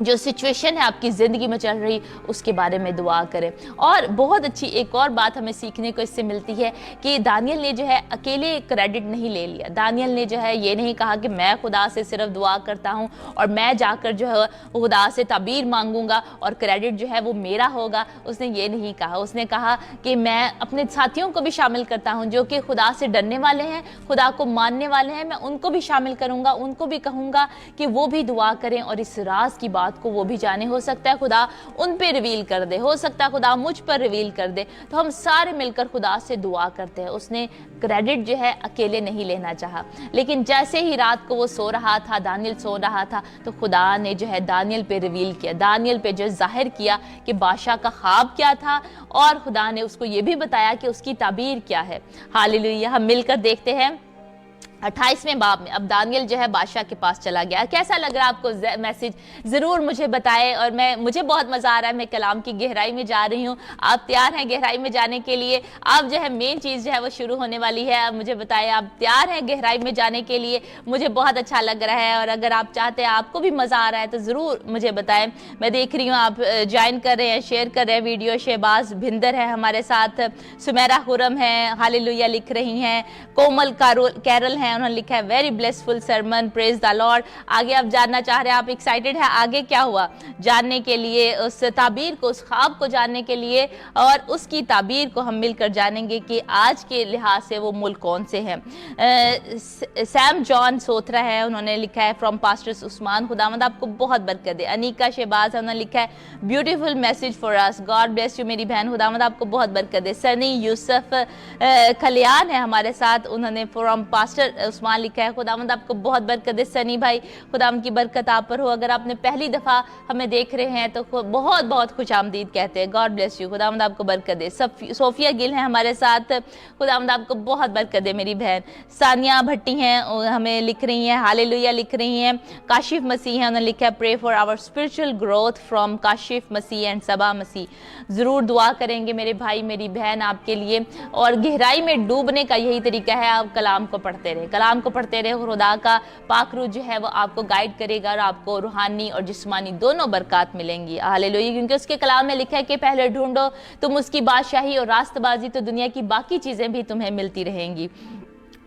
S1: जो सिचुएशन है आपकी ज़िंदगी में चल रही, उसके बारे में दुआ करें। और बहुत अच्छी एक और बात हमें सीखने को इससे मिलती है कि दानियल ने जो है अकेले क्रेडिट नहीं ले लिया। दानियल ने जो है ये नहीं कहा कि मैं खुदा से सिर्फ दुआ करता हूँ और मैं जाकर जो है खुदा से ताबीर मांगूंगा और क्रेडिट जो है वो मेरा होगा। उसने ये नहीं कहा, उसने कहा कि मैं अपने साथियों को भी शामिल करता हूँ जो कि खुदा से डरने वाले हैं, खुदा को मानने वाले हैं, मैं उनको भी शामिल करूँगा, उनको भी कहूँगा कि वो भी दुआ करें और इस राज की बात को वो भी जाने। हो सकता है खुदा उन पे रिवील कर दे, हो सकता है खुदा मुझ पर रिवील कर दे, तो हम सारे मिलकर खुदा से दुआ करते हैं। उसने क्रेडिट जो है अकेले नहीं लेना चाहा, लेकिन जैसे ही रात को वो सो रहा था, दानियल सो रहा था, तो खुदा ने जो है दानियल पे रिवील किया, दानियल पे जो जाहिर किया कि बादशाह का ख्वाब क्या था, और खुदा ने उसको ये भी बताया कि उसकी ताबीर क्या है। हालेलुया। हम मिलकर देखते हैं 28वें बाब में। अब दानियल जो है बादशाह के पास चला गया। कैसा लग रहा है आपको मैसेज, ज़रूर मुझे बताएं। और मुझे बहुत मज़ा आ रहा है, मैं कलाम की गहराई में जा रही हूँ। आप तैयार हैं गहराई में जाने के लिए? अब जो है मेन चीज़ जो है वो शुरू होने वाली है। अब मुझे बताएं, आप तैयार हैं गहराई में जाने के लिए? मुझे बहुत अच्छा लग रहा है, और अगर आप चाहते हैं, आपको भी मज़ा आ रहा है, तो ज़रूर मुझे बताएं। मैं देख रही हूँ आप ज्वाइन कर रहे हैं, शेयर कर रहे हैं वीडियो। शहबाज भिंदर है हमारे साथ, सुमेरा खुरम है, हालेलुया लिख रही हैं, कोमल कैरल हैं, उन्होंने लिखा है very blessful sermon, praise the Lord. आगे आप जानना चाह रहे हैं, आप एक्साइटेड है आगे क्या हुआ जानने के लिए, उस ताबीर को, उस ख्वाब को जानने के लिए, और उसकी ताबीर को हम मिलकर जानेंगे कि आज के लिहाज से वो मुल्क कौन से हैं। सैम जॉन सोथरा है, उन्होंने लिखा है फ्रॉम पास्टर्स उस्मान, खुदावंद आपको बहुत बरकत दे। अनीका शहबाज है, उन्होंने लिखा है beautiful message for us, God bless you मेरी बहन, खुदावंद आपको बहुत बरकत दे। सनी यूसुफ खलियान है हमारे साथ, उन्होंने फ्रॉम पास्टर उस्मान लिखा है, खुदावंद आपको बहुत बरकत दे। सनी भाई, खुदावंद की बरकत आप पर हो। अगर आपने पहली दफ़ा हमें देख रहे हैं तो बहुत बहुत खुश आमदीद कहते हैं, गॉड ब्लेस यू, खुदावंद आपको बरकत दे। सोफिया गिल है हमारे साथ, खुदावंद आपको बहुत बरकत दे मेरी बहन। सानिया भट्टी हैं, हमें लिख रही हैं, हालेलुया लिख रही हैं। काशिफ मसीह है, उन्होंने लिखा है pray for our spiritual growth from Kashif Masih and Saba Masih. ज़रूर दुआ करेंगे मेरे भाई मेरी बहन आपके लिए। और गहराई में डूबने का यही तरीका है, आप कलाम को पढ़ते रहे, कलाम को पढ़ते रहे, खुदा का पाक रूह जो है वो आपको गाइड करेगा और आपको रूहानी और जिस्मानी दोनों बरकत मिलेंगी। हालेलुया, क्योंकि उसके कलाम में लिखा है कि पहले ढूंढो तुम उसकी बादशाही और रास्तबाजी, तो दुनिया की बाकी चीज़ें भी तुम्हें मिलती रहेंगी।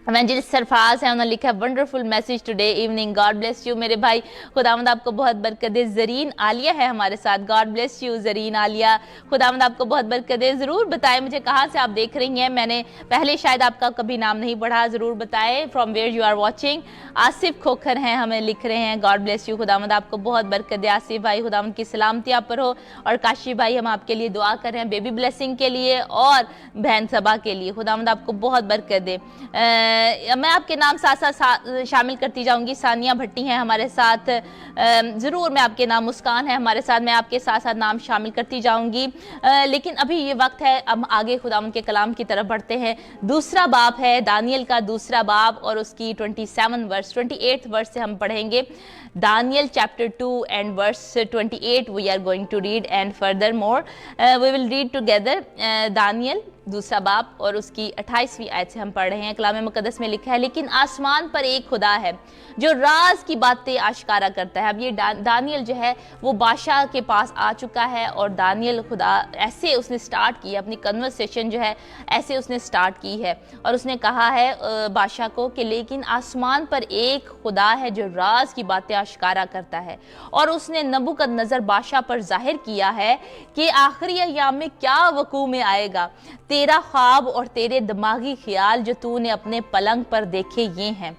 S1: एवेंजलिस्ट सरफराज है, उन्होंने लिखा है wonderful message today evening, God bless you मेरे भाई, खुदावंद आपको बहुत बरकत दे। जरीन आलिया है हमारे साथ, God bless you Zareen Alia, खुदावंद आपको बहुत बरकत दे। ज़रूर बताएं मुझे कहाँ से आप देख रही हैं, मैंने पहले शायद आपका कभी नाम नहीं पढ़ा, ज़रूर बताएं from where you are watching. Asif Khokhar हैं, हमें लिख रहे हैं गॉड ब्लेस यू, खुदावंद आपको बहुत बरकत दे। आसिफ भाई, खुदावंद की सलामती आप पर हो। और काशी भाई, हम आपके लिए दुआ कर रहे हैं बेबी ब्लेसिंग के लिए और बहन सबा के लिए, खुदावंद आपको बहुत बरकत दे। मैं आपके नाम साथ साथ शामिल करती जाऊंगी। सानिया भट्टी हैं हमारे साथ, ज़रूर मैं आपके नाम, मुस्कान है हमारे साथ, मैं आपके साथ साथ नाम शामिल करती जाऊंगी। लेकिन अभी ये वक्त है, अब आगे खुदावंद के कलाम की तरफ बढ़ते हैं। दूसरा बाब है दानियल का दूसरा बाब और उसकी 28 वर्स से हम पढ़ेंगे। Daniel chapter 2 and verse 28 we are going to read, and furthermore we will read together Daniel दूसरा बाब और उसकी 28वीं आयत से हम पढ़ रहे हैं। कलाम मुकद्दस में लिखा है, लेकिन आसमान पर एक खुदा है जो राज की बातें आश्कारा करता है। अब ये दानियल जो है वो बादशाह के पास आ चुका है और दानियल खुदा ऐसे उसने स्टार्ट की है अपनी कन्वर्सेशन जो है, ऐसे उसने स्टार्ट की है और उसने कहा है बादशाह को कि लेकिन आसमान पर एक खुदा है जो राज की बातें आश्कारा करता है। और उसने नबूकदनजर बादशाह पर जाहिर किया है कि आखिरी अय्याम में क्या वकू में आएगा। तेरा ख्वाब और तेरे दिमागी ख्याल जो तूने अपने पलंग पर देखे ये हैं।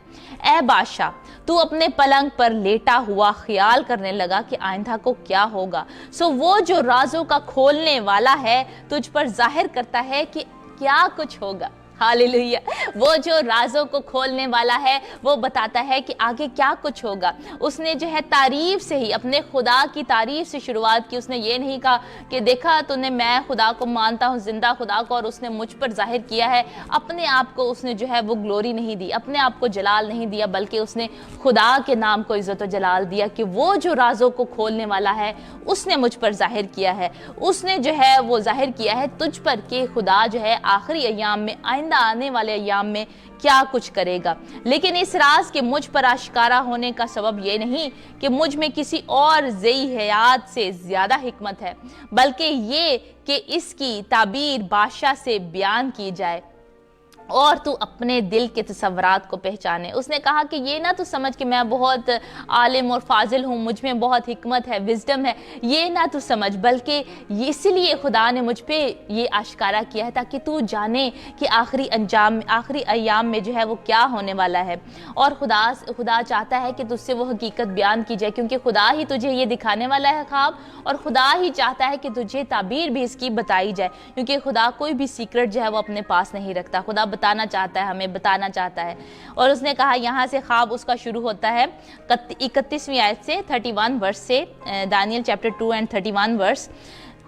S1: ऐ बादशाह, तू अपने पलंग पर लेटा हुआ ख्याल करने लगा कि आइंदा को क्या होगा। सो वो जो राजों का खोलने वाला है तुझ पर जाहिर करता है कि क्या कुछ होगा। हालेलुया। वो जो राजों को खोलने वाला है वो बताता है कि आगे क्या कुछ होगा। उसने जो है तारीफ से ही, अपने खुदा की तारीफ से शुरुआत की। उसने ये नहीं कहा कि देखा तूने, मैं खुदा को मानता हूँ, जिंदा खुदा को, और उसने मुझ पर जाहिर किया है। अपने आप को उसने जो है वो ग्लोरी नहीं दी, अपने आप को जलाल नहीं दिया, बल्कि उसने खुदा के नाम को इज्जत और जलाल दिया कि वो जो राजों को खोलने वाला है उसने मुझ पर जाहिर किया है। उसने जो है वो जाहिर किया है तुझ पर कि खुदा जो है आखिरी अय्याम में, आने वाले अय्याम में क्या कुछ करेगा। लेकिन इस राज के मुझ पर आश्कारा होने का सबब ये नहीं कि मुझ में किसी और ज़ई हयात से ज्यादा हिकमत है, बल्कि ये कि इसकी ताबीर बादशाह से बयान की जाए और तू अपने दिल के तसव्वुरात को पहचाने। उसने कहा कि ये ना तू समझ कि मैं बहुत आलिम और फाजिल हूँ, मुझ में बहुत हिकमत है, विजडम है, ये ना तू समझ, बल्कि इसलिए खुदा ने मुझ पे ये आश्कारा किया है ताकि तू जाने कि आखिरी अय्याम में जो है वो क्या होने वाला है। और खुदा चाहता है कि तुझसे वो हकीकत बयान की जाए, क्योंकि खुदा ही तुझे ये दिखाने वाला है ख्वाब, और खुदा ही चाहता है कि तुझे ताबीर भी इसकी बताई जाए, क्योंकि खुदा कोई भी सीक्रेट जो है वो अपने पास नहीं रखता। खुदा बताना चाहता है, हमें बताना चाहता है। और उसने कहा, यहाँ से ख्वाब उसका शुरू होता है 31वीं आयत से, 31 वर्स से, दानियल चैप्टर 2 एंड 31 वर्स।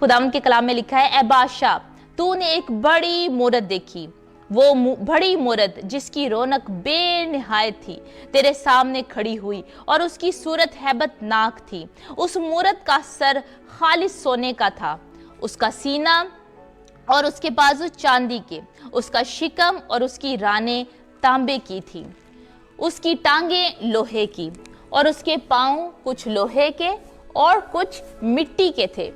S1: खुदावंद के कलाम में लिखा है, ए बादशाह, तूने एक बड़ी मूरत देखी, वो बड़ी मूरत जिसकी रौनक बेनिहायत थी तेरे सामने खड़ी हुई और उसकी सूरत हैबतनाक थी। उस मूरत का सर खालिस सोने का था, उसका सीना और उसके बाजू चांदी के, उसका शिकम और उसकी रानें तांबे की थी, उसकी टांगें लोहे की और उसके पांव कुछ लोहे के और कुछ मिट्टी के थे।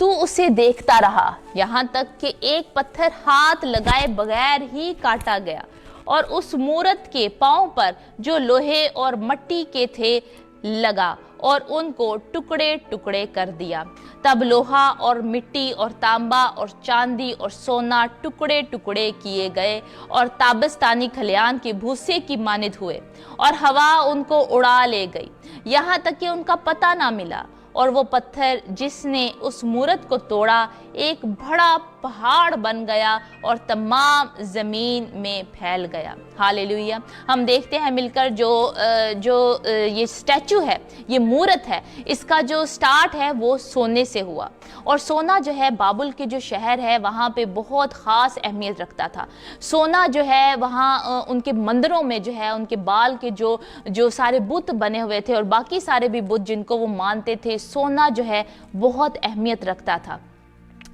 S1: तू उसे देखता रहा यहाँ तक कि एक पत्थर हाथ लगाए बगैर ही काटा गया और उस मूरत के पांव पर जो लोहे और मिट्टी के थे लगा और उनको टुकड़े टुकड़े कर दिया। तब लोहा और मिट्टी और तांबा और चांदी और सोना टुकड़े टुकड़े किए गए और ताबस्तानी खलियान के भूसे की मानिद हुए और हवा उनको उड़ा ले गई, यहाँ तक कि उनका पता ना मिला। और वो पत्थर जिसने उस मूरत को तोड़ा एक बड़ा पहाड़ बन गया और तमाम ज़मीन में फैल गया। हालेलुया। हम देखते हैं मिलकर जो ये स्टैचू है, ये मूरत है, इसका जो स्टार्ट है वो सोने से हुआ। और सोना जो है बाबुल के जो शहर है वहाँ पे बहुत ख़ास अहमियत रखता था। सोना जो है वहाँ उनके मंदिरों में जो है उनके बाल के जो सारे बुत बने हुए थे और बाकी सारे भी बुत जिनको वो मानते थे, सोना जो है बहुत अहमियत रखता था।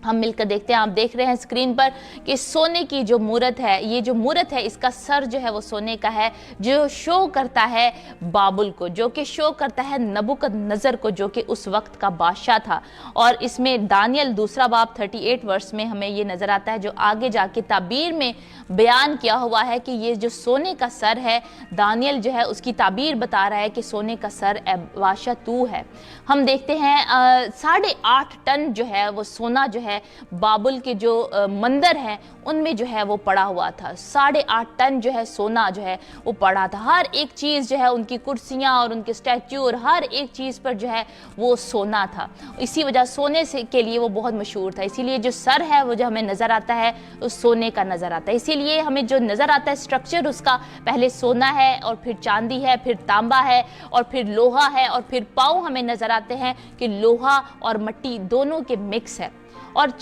S1: हम मिलकर देखते हैं, आप देख रहे हैं स्क्रीन पर कि सोने की जो मूरत है, ये जो मूरत है इसका सर जो है वो सोने का है, जो शो करता है बाबुल को, जो कि शो करता है नबूकदनजर को, जो कि उस वक्त का बादशाह था। और इसमें दानियल दूसरा बाब 38 वर्ष में हमें ये नजर आता है, जो आगे जाके ताबीर में बयान किया हुआ है कि ये जो सोने का सर है, दानियल जो है उसकी ताबीर बता रहा है कि सोने का सर बादशाह तू है। हम देखते हैं 8.5 टन जो है वो सोना जो है है बाबुल के जो मंदिर हैं उनमें जो है वो पड़ा हुआ था। 8.5 टन जो है सोना जो है वो पड़ा था। हर एक चीज़ जो है, उनकी कुर्सियाँ और उनके स्टैच्यू और हर एक चीज़ पर जो है वो सोना था। इसी वजह सोने से के लिए वो बहुत मशहूर था। इसीलिए जो सर है वो जो हमें नज़र आता है उस सोने का नज़र आता है। इसीलिए हमें जो नज़र आता है स्ट्रक्चर उसका, पहले सोना है और फिर चांदी है, फिर तांबा है और फिर लोहा है, और फिर पाँव हमें नज़र आते हैं कि लोहा और मिट्टी दोनों के मिक्स है। और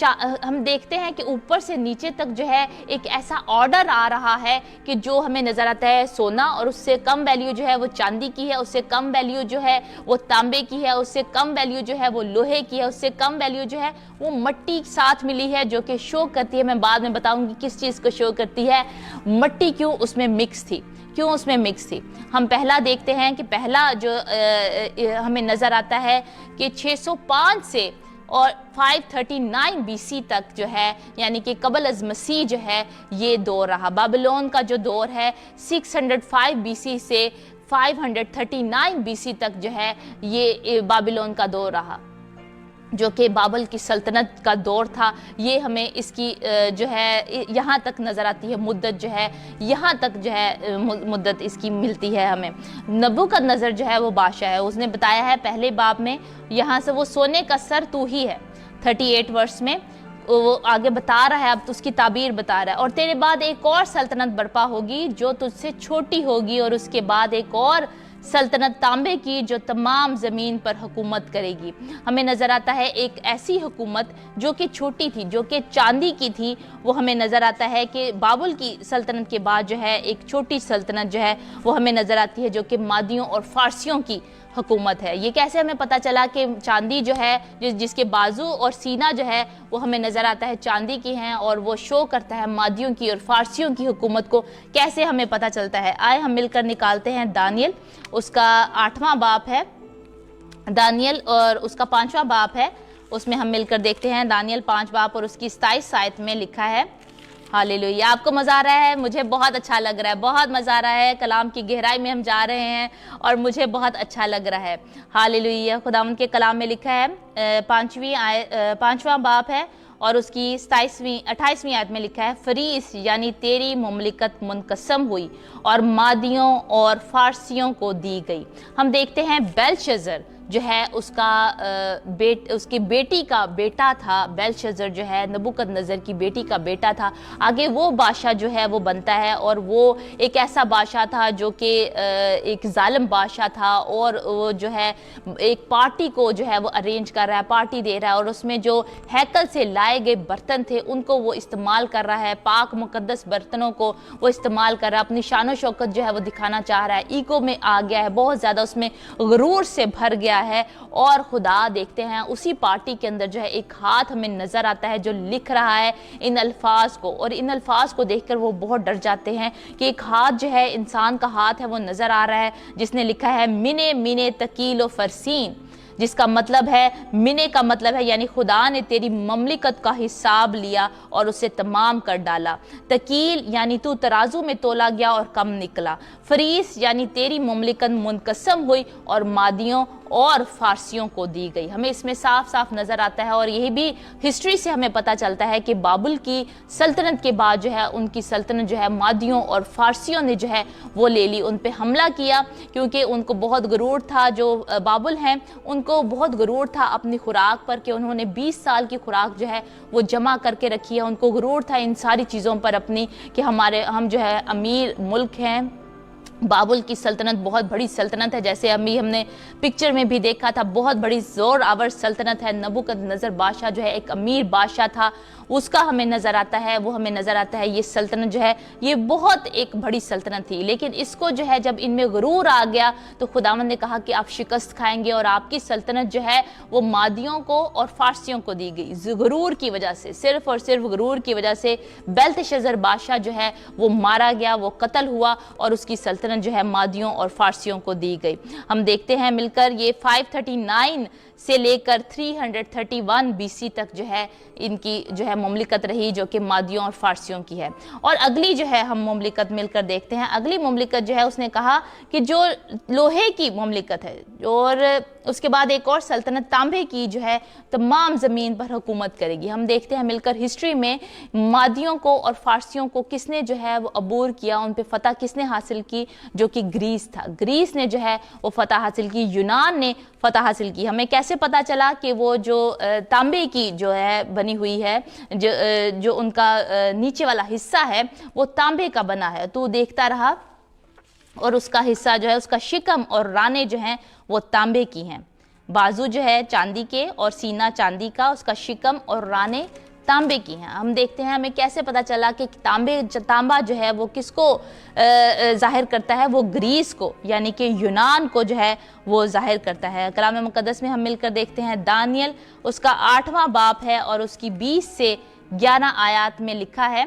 S1: हम देखते हैं कि ऊपर से नीचे तक जो है एक ऐसा ऑर्डर आ रहा है कि जो हमें नज़र आता है सोना, और उससे कम वैल्यू जो है वो चांदी की है, उससे कम वैल्यू जो है वो तांबे की है, उससे कम वैल्यू जो है वो लोहे की है, उससे कम वैल्यू जो है वो मिट्टी साथ मिली है, जो कि शो करती है, मैं बाद में बताऊंगी किस चीज़ को शो करती है, मिट्टी क्यों उसमें मिक्स थी, क्यों उसमें मिक्स थी। हम पहला देखते हैं कि पहला जो हमें नज़र आता है कि 605 से और 539 BC तक जो है, यानी कि कबल अज़ मसीह जो है ये दौर रहा। बाबिलोन का जो दौर है 605 BC से 539 BC तक जो है ये बाबिलोन का दौर रहा, जो कि बाबल की सल्तनत का दौर था। ये हमें इसकी जो है यहाँ तक नज़र आती है मुद्दत जो है, यहाँ तक जो है मुद्दत इसकी मिलती है हमें। नबूकदनेस्सर जो है वो बादशाह है, उसने बताया है पहले बाब में, यहाँ से वो सोने का सर तू ही है। 38 वर्ष में वो आगे बता रहा है, अब तो उसकी ताबीर बता रहा है, और तेरे बाद एक और सल्तनत बर्पा होगी जो तुझसे छोटी होगी, और उसके बाद एक और सल्तनत तांबे की जो तमाम ज़मीन पर हुकूमत करेगी। हमें नज़र आता है एक ऐसी हुकूमत जो कि छोटी थी, जो कि चांदी की थी, वो हमें नज़र आता है कि बाबुल की सल्तनत के बाद जो है एक छोटी सल्तनत जो है वो हमें नज़र आती है, जो कि मादियों और फारसियों की हुकूमत है। ये कैसे हमें पता चला कि चांदी जो है जिसके बाजू और सीना जो है वो हमें नज़र आता है चांदी की हैं, और वो शो करता है मादियों की और फारसियों की हुकूमत को, कैसे हमें पता चलता है? आए हम मिलकर निकालते हैं दानियल, उसका 8वां बाब है दानियल, और उसका 5वां बाब है, उसमें हम मिलकर देखते हैं दानियल 5 बाब और उसकी 27 आयत में लिखा है। हालेलुया। आपको मज़ा आ रहा है? मुझे बहुत अच्छा लग रहा है, बहुत मज़ा आ रहा है। कलाम की गहराई में हम जा रहे हैं और मुझे बहुत अच्छा लग रहा है। हालेलुया। खुदावंद के कलाम में लिखा है 5वां बाब है और उसकी 28वीं आयत में लिखा है, फरीस यानी तेरी मुमलिकत मुनकसम हुई और मादियों और फारसियों को दी गई। हम देखते हैं बेलशज़र जो है उसकी बेटी का बेटा था। बेलशज़र जो है नबूकदनेस्सर की बेटी का बेटा था। आगे वो बादशाह जो है वो बनता है, और वो एक ऐसा बादशाह था जो कि एक जालिम बादशाह था, और वो जो है एक पार्टी को जो है वो अरेंज कर रहा है, पार्टी दे रहा है, और उसमें जो हैकल से लाए गए बर्तन थे उनको वो इस्तेमाल कर रहा है, पाक मुकद्दस बर्तनों को वो इस्तेमाल कर रहा है, अपनी शान शौकत जो है वो दिखाना चाह रहा है, ईगो में आ गया है, बहुत ज़्यादा उसमें गुरूर से भर गया है। और खुदा देखते हैं उसी पार्टी के अंदर जो है एक हाथ हमें नजर आता है जो लिख रहा है इन अल्फाज को, और इन अल्फाज को देखकर वो बहुत डर जाते हैं कि एक हाथ जो है इंसान का हाथ है वो नजर आ रहा है, जिसने लिखा है मिने मिने तकील फरसीन, जिसका मतलब है, मिने का मतलब है यानी खुदा ने तेरी ममलिकत का हिसाब लिया और उसे तमाम कर डाला। तकील यानी तू तराजू में तोला गया और कम निकला। फरीस यानी तेरी ममलिकत मुनकसम हुई और मादियों और फारसियों को दी गई। हमें इसमें साफ साफ नजर आता है, और यही भी हिस्ट्री से हमें पता चलता है कि बाबुल की सल्तनत के बाद जो है उनकी सल्तनत जो है मादियों और फारसियों ने जो है वो ले ली, उन पे हमला किया, क्योंकि उनको बहुत गुरूर था। जो बाबुल हैं उनको बहुत गुरूर था अपनी खुराक पर, कि उन्होंने 20 साल की खुराक जो है वो जमा करके रखी है। उनको गुरूर था इन सारी चीज़ों पर अपनी, कि हम जो है अमीर मुल्क हैं। बाबुल की सल्तनत बहुत बड़ी सल्तनत है, जैसे अभी हमने पिक्चर में भी देखा था, बहुत बड़ी जोर आवर सल्तनत है। नबूकदनेस्सर बादशाह जो है एक अमीर बादशाह था, उसका हमें नज़र आता है, वो हमें नज़र आता है ये सल्तनत जो है ये बहुत एक बड़ी सल्तनत थी। लेकिन इसको जो है जब इनमें गुरूर आ गया तो खुदावंद ने कहा कि आप शिकस्त खाएंगे, और आपकी सल्तनत जो है वो मादियों को और फारसियों को दी गई। गुरूर की वजह से, सिर्फ और सिर्फ गुरूर की वजह से बेलतशज़र बादशाह जो है वो मारा गया, वो कत्ल हुआ, और उसकी सल्तनत सल्तनत जो है मादियों और फारसियों को दी गई। हम देखते हैं मिलकर ये 539 से लेकर 331 बीसी तक जो है इनकी जो है मुमलिकत रही, जो कि मादियों और फारसियों की है। और अगली जो है हम मुमलिकत मिलकर देखते हैं। अगली मुमलिकत जो है उसने कहा कि जो लोहे की मुमलिकत है, और उसके बाद एक और सल्तनत तांबे की जो है तमाम ज़मीन पर हुकूमत करेगी। हम देखते हैं मिलकर हिस्ट्री में मादियों को और फारसियों को किसने जो है वो अबूर किया, उन पे फतह किसने हासिल की, जो कि ग्रीस था। ग्रीस ने जो है वो फतह हासिल की, यूनान ने फतह हासिल की। हमें कैसे पता चला कि वो जो तांबे की जो है बनी हुई है, जो उनका नीचे वाला हिस्सा है वो तांबे का बना है। तो देखता रहा और उसका हिस्सा जो है, उसका शिकम और राने जो हैं वो तांबे की हैं। बाजू जो है चांदी के और सीना चांदी का, उसका शिकम और राने तांबे की हैं। हम देखते हैं हमें कैसे पता चला कि तांबा जो है वो किसको जाहिर करता है, वो ग्रीस को यानी कि यूनान को जो है वो जाहिर करता है। कलाम मुकद्दस में हम मिलकर देखते हैं दानियल उसका 8वां बाब है और उसकी 20 से 11 आयत में लिखा है।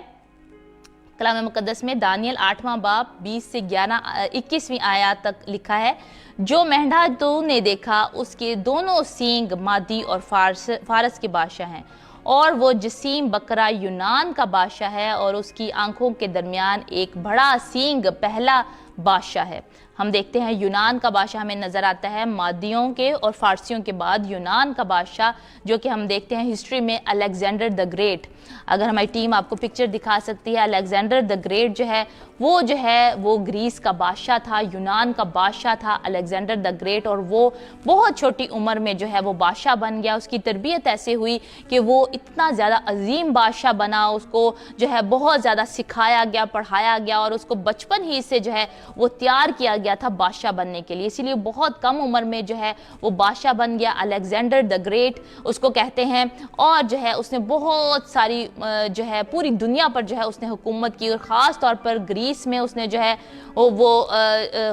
S1: कलाम मुकद्दस में दानियल 8वां बाब 20 से 21वीं आयत तक लिखा है, जो मेंढा तूने देखा उसके दोनों सींग मादी और फारस के बादशाह हैं, और वो जसीम बकरा यूनान का बादशाह है, और उसकी आंखों के दरमियान एक बड़ा सींग पहला बादशाह है। हम देखते हैं यूनान का बादशाह हमें नज़र आता है मादियों के और फारसियों के बाद यूनान का बादशाह, जो कि हम देखते हैं हिस्ट्री में अलेक्जेंडर द ग्रेट। अगर हमारी टीम आपको पिक्चर दिखा सकती है, अलेक्जेंडर द ग्रेट जो है वो ग्रीस का बादशाह था, यूनान का बादशाह था अलेक्जेंडर द ग्रेट। और वो बहुत छोटी उम्र में जो है वो बादशाह बन गया। उसकी तरबियत ऐसे हुई कि वो इतना ज़्यादा अजीम बादशाह बना, उसको जो है बहुत ज़्यादा सिखाया गया, पढ़ाया गया, और उसको बचपन ही से जो है वो तैयार किया गया था बादशाह बनने के लिए। इसीलिए बहुत कम उम्र में जो है वो बादशाह बन गया, अलेक्जेंडर द ग्रेट उसको कहते हैं। और जो है उसने बहुत सारी जो है पूरी दुनिया पर जो है उसने हुकूमत की, और ख़ास तौर पर ग्रीस में उसने जो है वो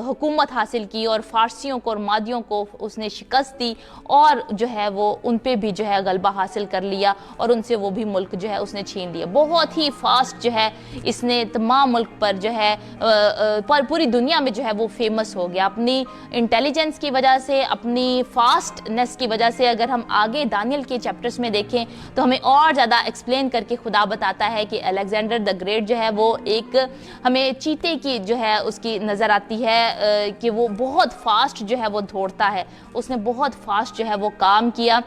S1: हुकूमत हासिल की, और फारसियों को और मादियों को उसने शिकस्त दी, और जो है वो उन पे भी जो है गलबा हासिल कर लिया, और उनसे वो भी मुल्क जो है उसने छीन लिया। बहुत ही फास्ट जो है इसने तमाम मुल्क पर जो है पर पूरी दुनिया में जो है वो फेमस हो गया अपनी इंटेलिजेंस की वजह से, अपनी फास्टनेस की वजह से। अगर हम आगे दानियल के चैप्टर्स में देखें तो हमें और ज़्यादा एक्सप्लेन करके खुदा बताता है कि अलेक्जेंडर द ग्रेट जो है वो एक हमें चीते की जो है उसकी नज़र आती है कि वो बहुत फास्ट जो है वो दौड़ता है। उसने बहुत फास्ट जो है वो काम किया,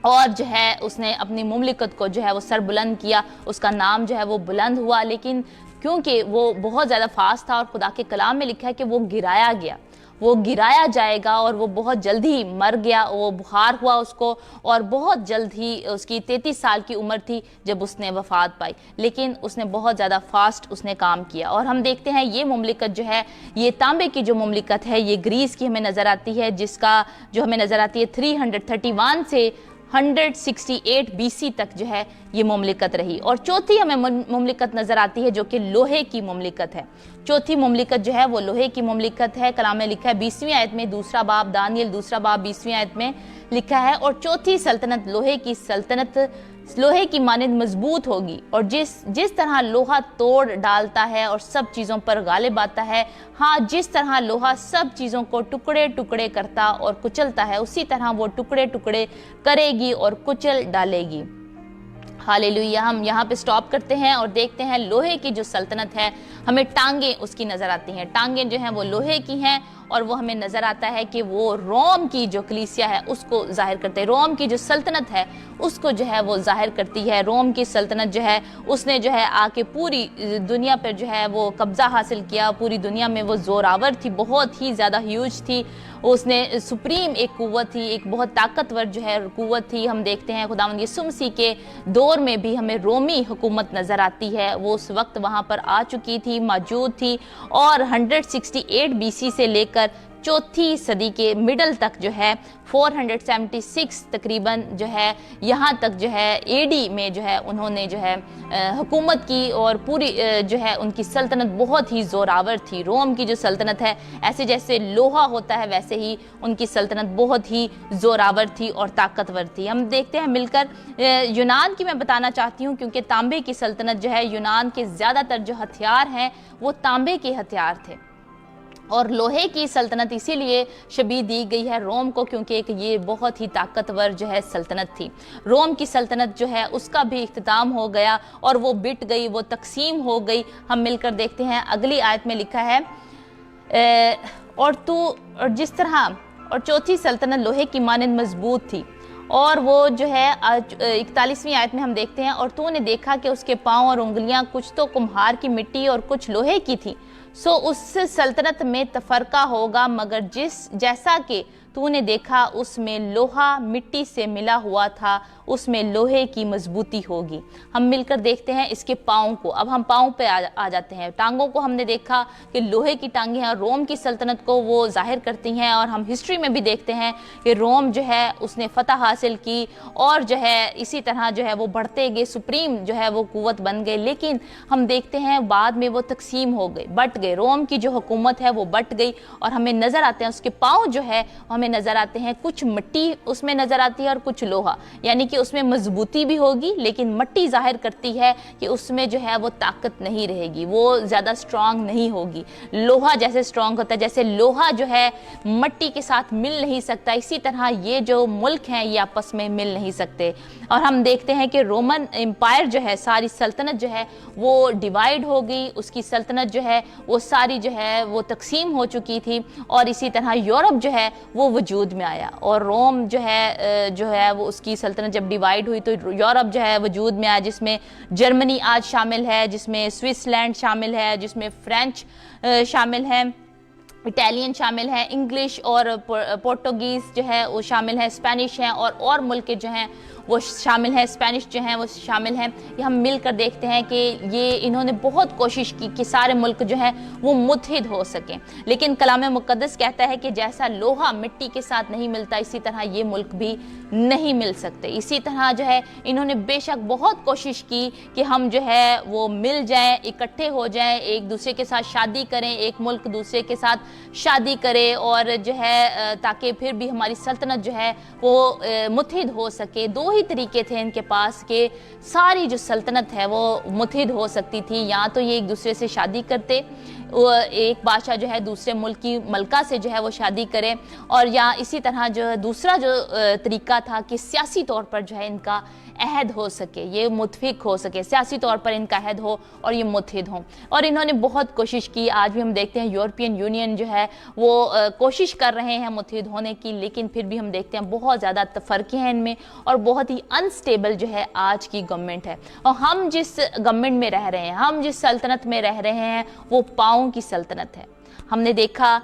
S1: और जो है उसने अपनी मुमलिकत को जो है वो सरबुलंद किया, उसका नाम जो है वो बुलंद हुआ। लेकिन क्योंकि वो बहुत ज़्यादा फास्ट था, और खुदा के कलाम में लिखा है कि वो गिराया जाएगा, और वो बहुत जल्द ही मर गया। वो बुखार हुआ उसको, और बहुत जल्द ही उसकी 33 साल की उम्र थी जब उसने वफात पाई। लेकिन उसने बहुत ज़्यादा फास्ट उसने काम किया। और हम देखते हैं ये मुमलिकत जो है, ये तांबे की जो मुमलिकत है, ये ग्रीस की हमें नज़र आती है, जिसका जो हमें नज़र आती है 331 से 168 बीसी तक जो है ये मुमलिकत रही। और चौथी हमें मुमलिकत नज़र आती है जो कि लोहे की मुमलिकत है। चौथी मुमलिकत जो है वो लोहे की मुमलिकत है। कलाम में लिखा है 20वीं आयत में, दूसरा बाब दानियल दूसरा बाब 20वीं आयत में लिखा है, और चौथी सल्तनत लोहे की सल्तनत लोहे की मानद मजबूत होगी, और जिस तरह लोहा तोड़ डालता है और सब चीज़ों पर गालिब आता है, हाँ जिस तरह लोहा सब चीज़ों को टुकड़े टुकड़े करता और कुचलता है, उसी तरह वो टुकड़े टुकड़े करेगी और कुचल डालेगी। हालेलुया। हम यहाँ पे स्टॉप करते हैं और देखते हैं लोहे की जो सल्तनत है, हमें टांगे उसकी नज़र आती हैं। टांगे जो हैं वो लोहे की हैं, और वो हमें नज़र आता है कि वो रोम की जो कलीसिया है उसको जाहिर करते हैं। रोम की जो सल्तनत है उसको जो है वो जाहिर करती है। रोम की सल्तनत जो है उसने जो है आके पूरी दुनिया पर जो है वो कब्ज़ा हासिल किया। पूरी दुनिया में वो ज़ोरावर थी, बहुत ही ज़्यादा ह्यूज थी। उसने सुप्रीम एक कुव्वत थी, एक बहुत ताकतवर जो है कुव्वत थी। हम देखते हैं खुदावंद यीशु मसीह के दौर में भी हमें रोमी हुकूमत नज़र आती है। वो उस वक्त वहाँ पर आ चुकी थी, मौजूद थी, और 168 BC से लेकर चौथी सदी के मिडल तक जो है 476 तकरीबन जो है यहाँ तक जो है AD में जो है उन्होंने जो है हुकूमत की, और पूरी जो है उनकी सल्तनत बहुत ही ज़ोरावर थी। रोम की जो सल्तनत है, ऐसे जैसे लोहा होता है वैसे ही उनकी सल्तनत बहुत ही ज़ोरावर थी और ताकतवर थी। हम देखते हैं मिलकर यूनान की मैं बताना चाहती हूँ, क्योंकि तांबे की सल्तनत जो है, यूनान के ज़्यादातर जो हथियार हैं वो तांबे के हथियार थे। और लोहे की सल्तनत इसीलिए शबीह दी गई है रोम को, क्योंकि एक ये बहुत ही ताकतवर जो है सल्तनत थी। रोम की सल्तनत जो है उसका भी इख्तिताम हो गया और वो बिट गई, वो तकसीम हो गई। हम मिलकर देखते हैं अगली आयत में लिखा है और जिस तरह और चौथी सल्तनत लोहे की मानंद मजबूत थी। और वो जो है 41वीं आयत में हम देखते हैं और तूने देखा कि उसके पाँव और उंगलियां कुछ तो कुम्हार की मिट्टी और कुछ लोहे की थी। सो उस सल्तनत में तफरका होगा, मगर जैसा कि तूने देखा उसमें लोहा मिट्टी से मिला हुआ था, उसमें लोहे की मजबूती होगी। हम मिलकर देखते हैं इसके पाँव को। अब हम पाँव पे आ जाते हैं। टांगों को हमने देखा कि लोहे की टांगें हैं, रोम की सल्तनत को वो जाहिर करती हैं। और हम हिस्ट्री में भी देखते हैं कि रोम जो है उसने फतह हासिल की और जो है इसी तरह जो है वो बढ़ते गए, सुप्रीम जो है वो कुव्वत बन गए। लेकिन हम देखते हैं बाद में वो तकसीम हो गए, बट गए। रोम की जो हुकूमत है वो बट गई और हमें नज़र आते हैं उसके पाँव जो है हमें नज़र आते हैं, कुछ मिट्टी उसमें नज़र आती है और कुछ लोहा, यानी कि उसमें मजबूती भी होगी लेकिन मिट्टी जाहिर करती है कि उसमें जो है वो ताकत नहीं रहेगी, वो ज़्यादा स्ट्रांग नहीं होगी। लोहा जैसे स्ट्रांग होता है, जैसे लोहा जो है मिट्टी के साथ मिल नहीं सकता, इसी तरह ये जो मुल्क हैं ये आपस में मिल नहीं सकते। और हम देखते हैं कि रोमन एम्पायर जो है, सारी सल्तनत जो है वो डिवाइड हो गई, उसकी सल्तनत जो है वो सारी जो है वो तकसीम हो चुकी थी। और इसी तरह यूरोप जो है वो वजूद में आया और रोम जो है वो उसकी सल्तनत जब डिवाइड हुई तो यूरोप जो है वजूद में आया, जिसमें जर्मनी आज शामिल है, जिसमें स्विट्ज़रलैंड शामिल है, जिसमें फ्रेंच शामिल है, इटालियन शामिल है, इंग्लिश और पोर्टुगीज़ जो है वो शामिल है, स्पेनिश हैं और मुल्क जो हैं वो शामिल हैं, स्पेनिश जो हैं वो शामिल हैं। ये हम मिलकर देखते हैं कि ये इन्होंने बहुत कोशिश की कि सारे मुल्क जो हैं वो मुत्हिद हो सकें। लेकिन कलाम मुक़द्दस कहता है कि जैसा लोहा मिट्टी के साथ नहीं मिलता, इसी तरह ये मुल्क भी नहीं मिल सकते। इसी तरह जो है इन्होंने बेशक बहुत कोशिश की कि हम जो है वो मिल जाएं, इकट्ठे हो जाएं, एक दूसरे के साथ शादी करें, एक मुल्क दूसरे के साथ शादी करे और जो है ताकि फिर भी हमारी सल्तनत जो है वो मुत्हिद हो सके। दो ही तरीके थे इनके पास कि सारी जो सल्तनत है वो मुत्हिद हो सकती थी। या तो ये एक दूसरे से शादी करते, एक बादशाह जो है दूसरे मुल्क की मलका से जो है वो शादी करे, और या इसी तरह जो दूसरा जो तरीका था कि सियासी तौर पर जो है इनका अहद हो सके, ये मुत्फिक हो सके, सियासी तौर पर इनका अहद हो और ये मुत्हिद हों। और इन्होंने बहुत कोशिश की। आज भी हम देखते हैं यूरोपियन यूनियन जो है वो कोशिश कर रहे हैं मुत्हिद होने की, लेकिन फिर भी हम देखते हैं बहुत ज़्यादा तफरके हैं इनमें और बहुत ही अनस्टेबल जो है आज की गवर्नमेंट है। और हम जिस गवर्नमेंट में रह रहे हैं, हम जिस सल्तनत में रह रहे हैं, वो पाँव की सल्तनत है। हमने देखा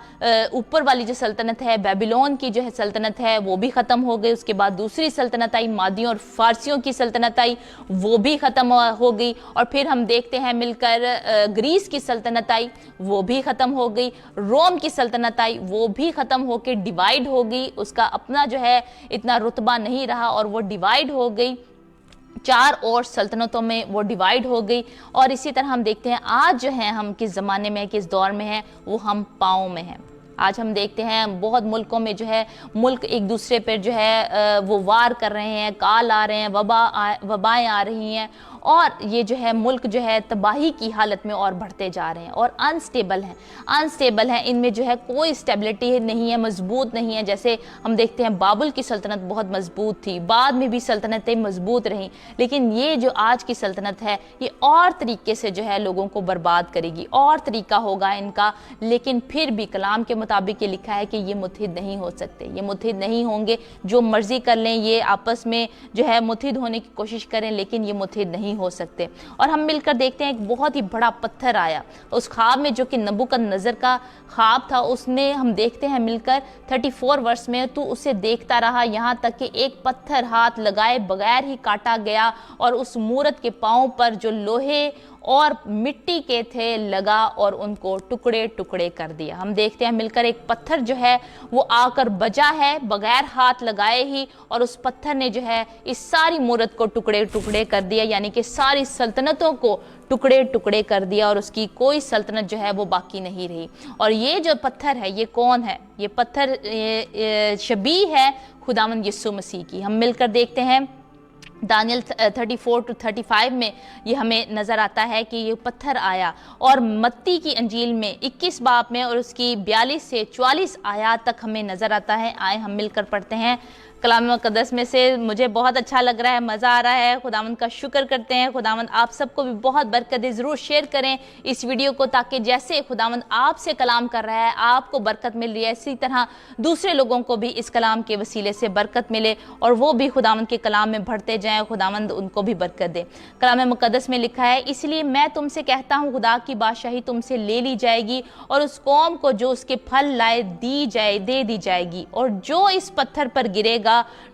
S1: ऊपर वाली जो सल्तनत है, बेबीलोन की जो है सल्तनत है, वो भी ख़त्म हो गई। उसके बाद दूसरी सल्तनत आई, मादियों और फारसियों की सल्तनत आई, वो भी ख़त्म हो गई। और फिर हम देखते हैं मिलकर ग्रीस की सल्तनत आई, वो भी ख़त्म हो गई। रोम की सल्तनत आई, वो भी ख़त्म होकर डिवाइड हो गई, उसका अपना जो है इतना रुतबा नहीं रहा और वो डिवाइड हो गई। 4 और सल्तनतों में वो डिवाइड हो गई। और इसी तरह हम देखते हैं आज जो है हम किस ज़माने में, किस दौर में हैं, वो हम पाँव में हैं। आज हम देखते हैं बहुत मुल्कों में जो है मुल्क एक दूसरे पर जो है वो वार कर रहे हैं, काल आ रहे हैं, वबाएँ आ रही हैं और ये जो है मुल्क जो है तबाही की हालत में और बढ़ते जा रहे हैं और अनस्टेबल हैं। इनमें जो है कोई स्टेबिलिटी नहीं है, मजबूत नहीं है। जैसे हम देखते हैं बाबुल की सल्तनत बहुत मजबूत थी, बाद में भी सल्तनतें मजबूत रहीं, लेकिन ये जो आज की सल्तनत है ये और तरीके से जो है लोगों को बर्बाद करेगी, और तरीका होगा इनका। लेकिन फिर भी कलाम के मुताबिक ये लिखा है कि ये मुत्हिद नहीं हो सकते, ये मुत्हिद नहीं होंगे। जो मर्जी कर लें, ये आपस में जो है मुत्हिद होने की कोशिश करें, लेकिन ये मुत्हिद नहीं हो सकते। और हम मिलकर देखते हैं एक बहुत ही बड़ा पत्थर आया उस ख्वाब में, जो कि नबूकदनेस्सर का ख्वाब था। उसने हम देखते हैं मिलकर 34 वर्ष में तो उसे देखता रहा, यहाँ तक कि एक पत्थर हाथ लगाए बगैर ही काटा गया और उस मूरत के पाँव पर जो लोहे और मिट्टी के थे लगा और उनको टुकड़े टुकड़े कर दिया। हम देखते हैं मिलकर एक पत्थर जो है वो आकर बजा है बगैर हाथ लगाए ही, और उस पत्थर ने जो है इस सारी मूरत को टुकड़े टुकड़े कर दिया, यानी कि सारी सल्तनतों को टुकड़े टुकड़े कर दिया और उसकी कोई सल्तनत जो है वो बाकी नहीं रही। और ये जो पत्थर है ये कौन है? ये पत्थर शबीह है खुदावंद यीशु मसीह की। हम मिलकर देखते हैं दानियल 34-35 में ये हमें नज़र आता है कि ये पत्थर आया। और मत्ती की अंजील में 21 बाब में और उसकी 42 से 44 आयत तक हमें नज़र आता है। आए हम मिलकर पढ़ते हैं कलाम मुक़द्दस में से। मुझे बहुत अच्छा लग रहा है, मज़ा आ रहा है। खुदावंद का शुक्र करते हैं। खुदावंद आप सबको भी बहुत बरकत दे। ज़रूर शेयर करें इस वीडियो को, ताकि जैसे खुदावंद आपसे कलाम कर रहा है, आपको बरकत मिल रही है, इसी तरह दूसरे लोगों को भी इस कलाम के वसीले से बरकत मिले और वो भी खुदावंद के कलाम में बढ़ते जाएं। खुदावंद उनको भी बरकत दे। कलाम मुक़द्दस में लिखा है, इसलिए मैं तुमसे कहता हूँ, खुदा की बादशाही तुमसे ले ली जाएगी और उस कौम को जो उसके फल लाए दे दी जाएगी। और जो इस पत्थर पर गिरेगा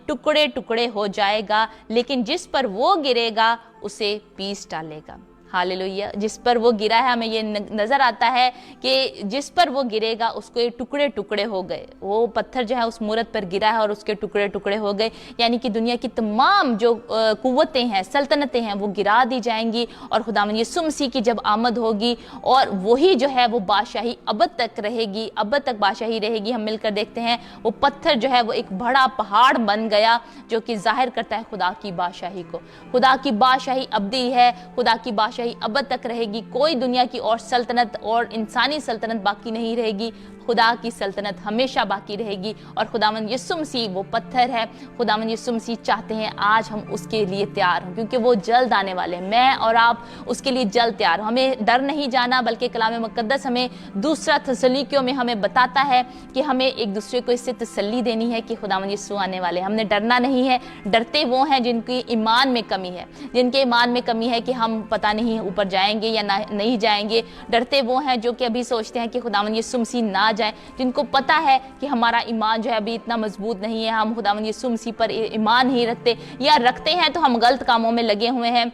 S1: टुकड़े टुकड़े हो जाएगा, लेकिन जिस पर वो गिरेगा उसे पीस डालेगा। हालेलुया। जिस पर वो गिरा है, हमें ये नजर आता है कि जिस पर वो गिरेगा उसको ये टुकड़े टुकड़े हो गए। वो पत्थर जो है उस मूरत पर गिरा है और उसके टुकड़े टुकड़े हो गए। यानी कि दुनिया की तमाम जो कुव्वतें हैं, सल्तनतें हैं, वो गिरा दी जाएंगी और खुदावंद यीशु मसीह की जब आमद होगी और वही जो है वो बादशाही अब तक रहेगी, अब तक बादशाही रहेगी। हम मिलकर देखते हैं वो पत्थर जो है वो एक बड़ा पहाड़ बन गया, जो कि जाहिर करता है खुदा की बादशाही को। खुदा की बादशाही अब्दी है, खुदा की बादशाही अब तक रहेगी। कोई दुनिया की और सल्तनत और इंसानी सल्तनत बाकी नहीं रहेगी। खुदा की सल्तनत हमेशा बाकी रहेगी। और खुदावंद यीशु मसीह वो पत्थर है। खुदावंद यीशु मसीह चाहते हैं आज हम उसके लिए तैयार हों, क्योंकि वो जल्द आने वाले हैं। मैं और आप उसके लिए जल्द तैयार हो। हमें डर नहीं जाना, बल्कि कलाम मुक़द्दस हमें दूसरा थस्सलुनीकियों में हमें बताता है कि हमें एक दूसरे को इससे तसल्ली देनी है कि खुदावंद यीशु आने वाले। हमने डरना नहीं है। डरते वो हैं जिनकी ईमान में कमी है, जिनके ईमान में कमी है कि हम पता नहीं ऊपर जाएंगे या नहीं जाएंगे। डरते वो हैं जो कि अभी सोचते हैं कि खुदावंद यीशु मसीह ना जाए, जिनको पता है कि हमारा ईमान जो है अभी इतना मजबूत नहीं है, हम खुदावंद यीशु मसीह पर ईमान नहीं रखते, या रखते हैं तो हम गलत कामों में लगे हुए हैं,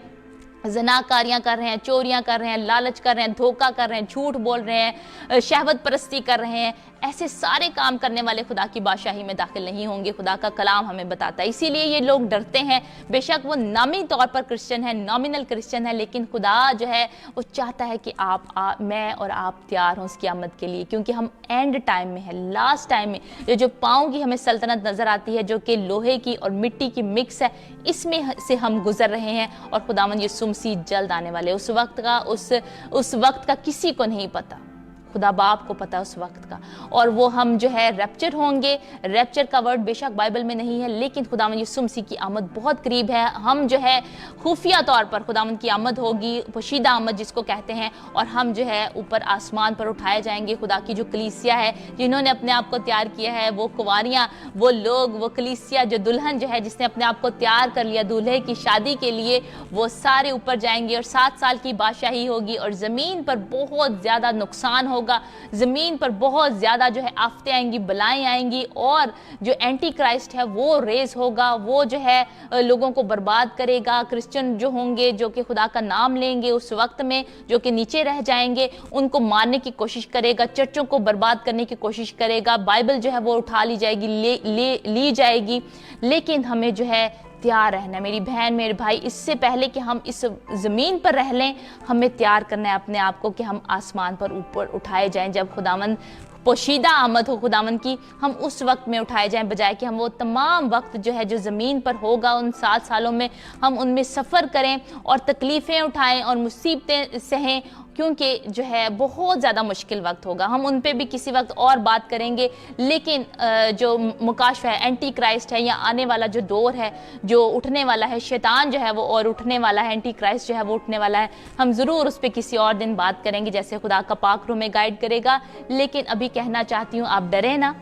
S1: ज़नाकारियाँ कर रहे हैं, चोरियाँ कर रहे हैं, लालच कर रहे हैं, धोखा कर रहे हैं, झूठ बोल रहे हैं, शहवत परस्ती कर रहे हैं। ऐसे सारे काम करने वाले खुदा की बादशाही में दाखिल नहीं होंगे। खुदा का कलाम हमें बताता है। इसीलिए ये लोग डरते हैं। बेशक वो नामी तौर पर क्रिश्चियन है, नॉमिनल क्रिश्चियन है, लेकिन खुदा जो है वो चाहता है कि मैं और आप तैयार हों उसकी आमद के लिए, क्योंकि हम एंड टाइम में है, लास्ट टाइम में। जो पाँव की हमें सल्तनत नजर आती है, जो कि लोहे की और मिट्टी की मिक्स है, इसमें से हम गुजर रहे हैं। और खुदावंद यीशु मसीह जल्द आने वाले। उस वक्त का किसी को नहीं पता, खुदा बाप को पता उस वक्त का। और वो हम जो है रैप्चर होंगे। रैप्चर का वर्ड बेशक बाइबल में नहीं है, लेकिन खुदावंद यीशु मसीह की आमद बहुत करीब है। हम जो है खुफिया तौर पर खुदावंद की आमद होगी, पोशीदा आमद जिसको कहते हैं, और हम जो है ऊपर आसमान पर उठाए जाएंगे। खुदा की जो कलीसिया है, जिन्होंने अपने आप को तैयार किया है, वो कुंवारियाँ, वो लोग, वो कलीसिया, जो दुल्हन जो है जिसने अपने आप को तैयार कर लिया दूल्हे की शादी के लिए, वो सारे ऊपर जाएंगे। और 7 साल की बादशाही होगी और ज़मीन पर बहुत ज़्यादा नुकसान होगा। जमीन पर बहुत ज्यादा जो है आफतें आएंगी, बलाएं आएंगी, और जो एंटी क्राइस्ट है वो रेज होगा। वो जो है लोगों को बर्बाद करेगा। क्रिश्चियन जो होंगे, जो कि खुदा का नाम लेंगे, उस वक्त में जो कि नीचे रह जाएंगे, उनको मारने की कोशिश करेगा, चर्चों को बर्बाद करने की कोशिश करेगा। बाइबल जो है वो उठा ली जाएगी, ली जाएगी। लेकिन हमें जो है तैयार रहना, मेरी बहन, मेरे भाई, इससे पहले कि हम इस ज़मीन पर रह लें, हमें तैयार करना है अपने आप को कि हम आसमान पर ऊपर उठाए जाएं। जब खुदावंद पोशीदा आमद हो खुदावंद की, हम उस वक्त में उठाए जाएं, बजाय कि हम वो तमाम वक्त जो है जो ज़मीन पर होगा उन 7 सालों में हम उनमें सफ़र करें और तकलीफ़ें उठाएं और मुसीबतें सहें, क्योंकि जो है बहुत ज़्यादा मुश्किल वक्त होगा। हम उन पे भी किसी वक्त और बात करेंगे। लेकिन जो मुकाशफा है, एंटी क्राइस्ट है, या आने वाला जो दौर है, जो उठने वाला है, शैतान जो है वो और उठने वाला है, एंटी क्राइस्ट जो है वो उठने वाला है, हम ज़रूर उस पर किसी और दिन बात करेंगे, जैसे खुदा का पाक रूह में गाइड करेगा। लेकिन अभी कहना चाहती हूँ, आप डरे ना,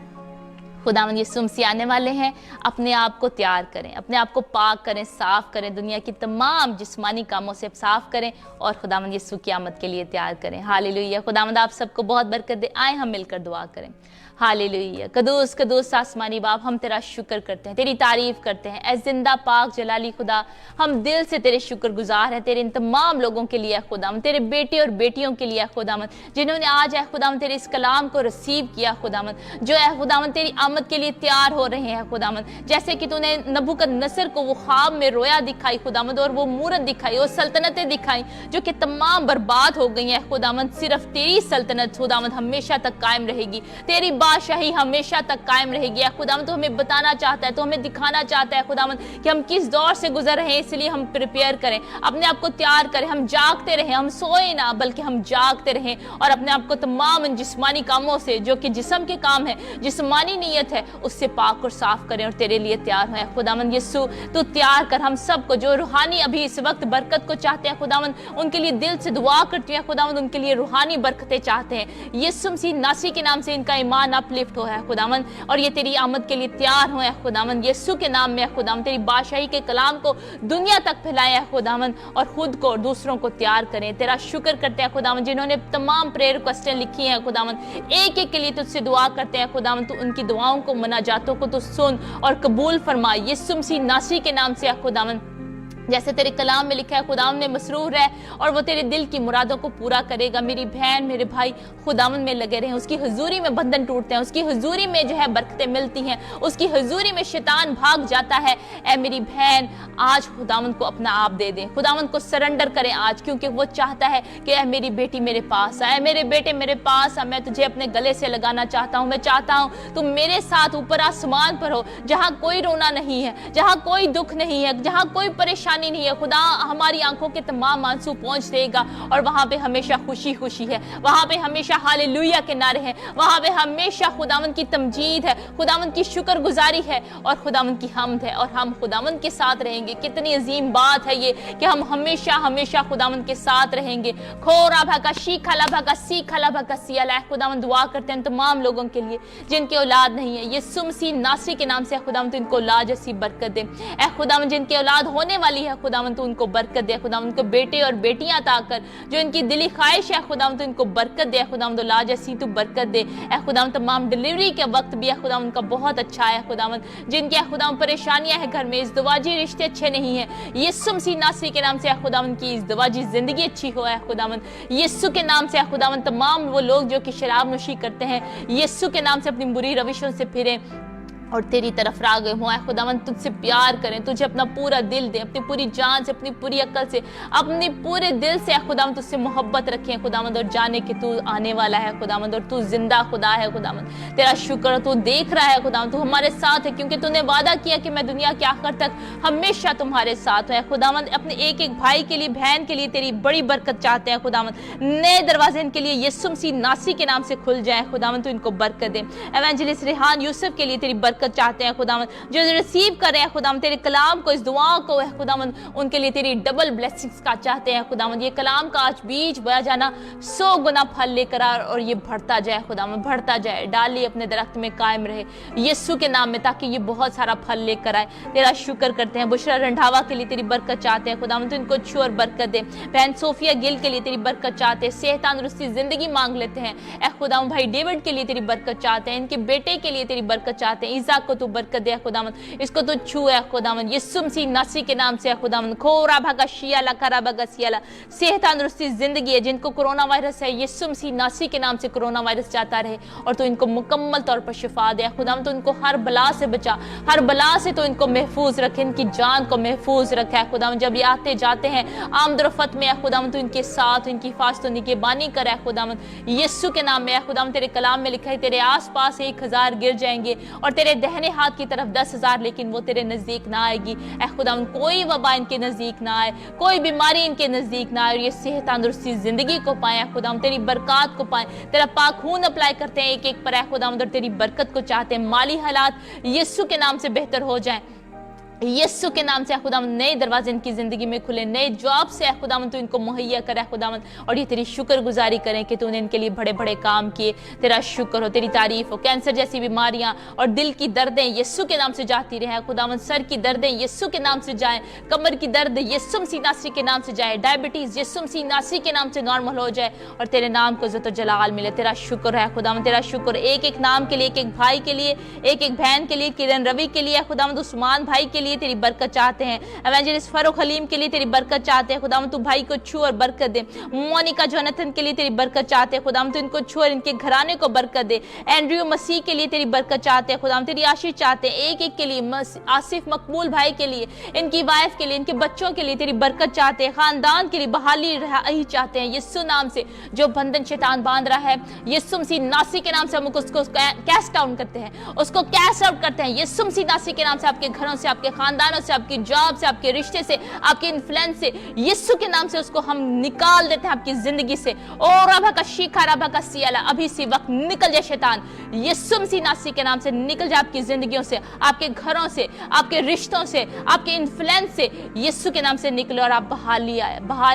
S1: खुदावंद यीशु मसीह आने वाले हैं। अपने आप को तैयार करें, अपने आप को पाक करें, साफ करें, दुनिया की तमाम जिस्मानी कामों से साफ करें और खुदावंद यीशु की आमद के लिए तैयार करें। हालेलुया। खुदावंद आप सबको बहुत बरकत दे। आए हम मिलकर दुआ करें। हालेलुया। कदूस कदूस आसमानी बाप, हम तेरा शुक्र करते हैं, तेरी तारीफ करते हैं। ऐ जिंदा पाक जलाली खुदा, हम दिल से तेरे शुक्रगुजार हैं तेरे इन तमाम लोगों के लिए खुदावंद, तेरे बेटे और बेटियों के लिए खुदावंद, जिन्होंने आज है खुदावंद तेरे इस कलाम को रिसीव किया खुदावंद, जो है खुदावंद तेरी आमद के लिए तैयार हो रहे हैं खुदावंद। जैसे कि तूने नबूकदनेस्सर को वो ख्वाब में रोया दिखाई खुदावंद, और वो मूरत दिखाई, वो सल्तनतें दिखाई जो कि तमाम बर्बाद हो गई हैं खुदावंद। सिर्फ तेरी सल्तनत खुदावंद हमेशा तक कायम रहेगी। तेरी बादशाही हमेशा तक कायम रहेगी। ऐ खुदावन तो हमें बताना चाहता है, तो हमें दिखाना चाहता है खुदावन कि हम किस दौर से गुजर रहे हैं, इसलिए हम प्रिपेयर करें, अपने आप को तैयार करें, हम जागते रहें, हम सोए ना बल्कि हम जागते रहें और अपने आप को तमाम जिस्मानी कामों से, जो कि जिस्म के काम है, जिस्मानी नीयत है, उससे पाक और साफ करें और तेरे लिए तैयार हैं। खुदावन यीशु तू तैयार कर हम सबको, जो रूहानी अभी इस वक्त बरकत को चाहते हैं खुदावन, उनके लिए दिल से दुआ करती है खुदावन, उनके लिए रूहानी बरकतें चाहते हैं। यीशु मसीह नासी के नाम से इनका ईमान अपलिफ्ट हो है खुदावन, और ये तेरी आमद के लिए तैयार हो है खुदावन। यीशु के नाम में खुदावन तेरी बादशाही के कलाम को दुनिया तक फैलाया है खुदावन, और खुद को और दूसरों को तैयार करें। तेरा शुक्र करते हैं खुदावन, जिन्होंने तमाम प्रेयर रिक्वेस्टें लिखी हैं खुदावन, एक एक के लिए तुझसे दुआ करते हैं खुदावन, तू उनकी दुआओं को, मुनाजातों को तू सुन और कबूल फरमा। यीशु मसीह नासरी के नाम से खुदावन, जैसे तेरे कलाम में लिखा है खुदावन में मसरूर है और वो तेरे दिल की मुरादों को पूरा करेगा। मेरी बहन मेरे भाई खुदावन में लगे रहें, उसकी हुजूरी में बंधन टूटते हैं, उसकी हुजूरी में जो है बरकतें मिलती हैं, उसकी हुजूरी में शैतान भाग जाता है। ऐ मेरी बहन आज खुदावन को अपना आप दे दे, खुदावन को सरेंडर करें आज, क्योंकि वो चाहता है कि ऐ मेरी बेटी मेरे पास आए, मेरे बेटे मेरे पास आ, मैं तुझे अपने गले से लगाना चाहता हूँ। मैं चाहता हूँ तुम मेरे साथ ऊपर आसमान पर हो, जहाँ कोई रोना नहीं है, जहाँ कोई दुख नहीं है, जहाँ कोई परेशानी नहीं है। खुदा हमारी आंखों के तमाम आंसू पहुंच देगा और वहां पे हमेशा खुशी खुशी है, वहां पे हमेशा हालेलुया के नारे हैं, वहां पे हमेशा खुदावन की तमजीद है, खुदावन की शुक्रगुजारी है और खुदावन की हम्द है, और हम खुदावन के साथ रहेंगे। कितनी अजीम बात है ये कि हम हमेशा हमेशा खुदावन के साथ रहेंगे। खोरा भागा शीखला भागा सीखला भागा सियाला। खुदावन दुआ करते हैं तमाम लोगों के लिए जिनके औलाद नहीं है, यीशु मसीह नासरी के नाम से खुदावन तो इनको औलाद जैसी बरकत दे। ऐ खुदावन जिनकी औलाद होने वाली है खुदावन तो उनको बरकत दे, खुदावन उनको बेटे और बेटियां अता कर, जो इनकी दिली ख्वाहिश है खुदावन तो इनको बरकत दे, खुदावन तो औलाद जैसी तू बरकत दे। ऐ खुदावन तमाम डिलीवरी के वक्त भी है खुदावन उनका बहुत अच्छा है खुदावन, जिनके खुदावन परेशानियां हैं घर में, इज़्दिवाजी रिश्ते अच्छे नहीं है, यीशु मसीह नासरी के नाम से खुदावन की इज़्दिवाजी जिंदगी अच्छी हो है खुदावन। यीशु के नाम से खुदावन तमाम वो लोग जो कि शराब नोशी करते हैं, यीशु के नाम से अपनी बुरी रविशों से फिरें और तेरी तरफ राग़िब हुआ है खुदावन, तुझसे प्यार करें, तुझे अपना पूरा दिल दे, अपनी पूरी जान से, अपनी पूरी अक्ल से, अपने पूरे दिल से खुदावन तुझसे मोहब्बत रखें खुदावन, और जाने कि तू आने वाला है खुदावन और तू जिंदा खुदा है खुदावन। तेरा शुक्र, तू देख रहा है खुदावन, तू हमारे साथ है, क्योंकि तूने वादा किया कि मैं दुनिया के आखिर तक हमेशा तुम्हारे साथ है खुदावन। अपने एक एक भाई के लिए, बहन के लिए तेरी बड़ी बरकत चाहते हैं खुदावन, नए दरवाजे इनके लिए यीशु मसीह नासरी के नाम से खुल जाए खुदावन, तू इनको बरकत दे। एवेंजलिस्ट रेहान यूसुफ के लिए तेरी बरकत चाहते हैं खुदावन, जो रिसीव कर रहे हैं खुदावन तेरे कलाम को, इस दुआ को है खुदावन, उनके लिए तेरी डबल ब्लेसिंग्स का चाहते हैं खुदावन। ये कलाम का आज बीज बोया जाना 100 गुना फल लेकर आ और ये बढ़ता जाए खुदावन, बढ़ता जाए, डाली अपने दरख्त में कायम रहे यीशु के नाम में, ताकि ये बहुत सारा फल लेकर आए। तेरा शुक्र करते हैं। बुशरा रंधावा के लिए तेरी बरकत चाहते हैं खुदावन, तो इनको छू और बरकत दे। बहन सोफिया गिल के लिए तेरी बरकत चाहते हैं, सेहत तंदुरुस्ती जिंदगी मांग लेते हैं। ऐ खुदावन भाई डेविड के लिए तेरी बरकत चाहते हैं, इनके बेटे के लिए तेरी बरकत चाहते हैं, ईसा को तू बरकत दे खुदावन, इसको तू छू है खुदावन, यीशु मसीह नासरी के नाम से खुदावन। खोरा भागा शियाला करा भागा सियाला, सेहत तंदुरुस्ती जिंदगी है, जिनको कोरोना वायरस है यीशु मसीह नासरी के नाम से कोरोना वायरस जाता रहे और तू इनको मुकम्मल तौर पर शिफा दे खुदावन, तो इनको हर बला से बचा, हर बला से तो इनको महफूज रखे, इनकी जान को महफूज रखा है खुदावन। जब ये आते जाते हैं आमदरफत में खुदावन, तो इनके साथ इनकी हिफाजत निगहबानी करे खुदावन, यीशु के नाम में खुदावन। तेरे कलाम में लिखा है तेरे आसपास 1000 गिर जाएंगे और तेरे दहने हाथ की तरफ 10,000, लेकिन वो तेरे नजदीक ना आएगी। ऐ खुदावन कोई वबा इनके नजदीक ना आए, कोई बीमारी इनके नजदीक ना आए, और ये सेहत तंदुरुस्ती जिंदगी को पाए खुदावन, तेरी बरकत को पाए। तेरा पाक खून अप्लाई करते हैं एक एक पर खुदावन, और तेरी बरकत को चाहते हैं। माली हालात यीशु के नाम से बेहतर हो जाए, यीशु के नाम से खुदावन नए दरवाजे इनकी जिंदगी में खुले, नए जॉब से खुदावन तू इनको मुहैया करे खुदावन, और ये तेरी शुक्रगुजारी करें कि तूने इनके लिए बड़े बड़े काम किए। तेरा शुक्र हो, तेरी तारीफ हो। कैंसर जैसी बीमारियां और दिल की दर्दें यीशु के नाम से जाती रहे खुदावन, सर की दर्दें यीशु के नाम से जाए, कमर की दर्द यीशु मसीह नासरी के नाम से जाए, डायबिटीज यीशु मसीह नासरी के नाम से नॉर्मल हो जाए और तेरे नाम को इज्जत और जलाल मिले। तेरा शुक्र है खुदावन, तेरा शुक्र। एक एक नाम के लिए, एक एक भाई के लिए, एक एक बहन के लिए, किरण रवि के लिए खुदावन, उस्मान भाई के लिए, लिए तेरी बरकत चाहते हैं, एवेंजलिस्ट फरूक हलीम के लिए तेरी बरकत चाहते हैं खुदावन, तू भाई को छू और बरकत दे। मोनिका जोनाथन के लिए तेरी बरकत चाहते हैं खुदावन, तू इनको छू और इनके घराने को बरकत दे। एंड्रयू मसीह के लिए तेरी बरकत चाहते हैं खुदावन, तेरी आशीष चाहते हैं एक एक के लिए, आसिफ मकबूल भाई के लिए, इनकी वाइफ के लिए, इनके बच्चों के लिए तेरी बरकत चाहते हैं, खानदान के लिए बहाली रही चाहते हैं यीशु नाम से। जो बंधन शैतान बांध रहा है यीशु मसीह नासी के नाम से हम उसको कैस्ट डाउन करते हैं, उसको कैस्ट आउट करते हैं यीशु मसीह नासी के नाम से। आपके घरों से, आपके खानदानों से, आपकी जॉब से, आपके रिश्ते से, आपके इन्फ्लुएंस से यीशु के नाम से उसको हम निकाल देते हैं आपकी जिंदगी से। और रबा का शीखा रबा का सियाला, अभी सी वक्त निकल जाए शैतान, यीशु मसीह नासी के नाम से निकल जाए आपकी जिंदगियों से, आपके घरों से, आपके रिश्तों से, आपके इन्फ्लुएंस से यीशु के नाम से निकले और आप बहाल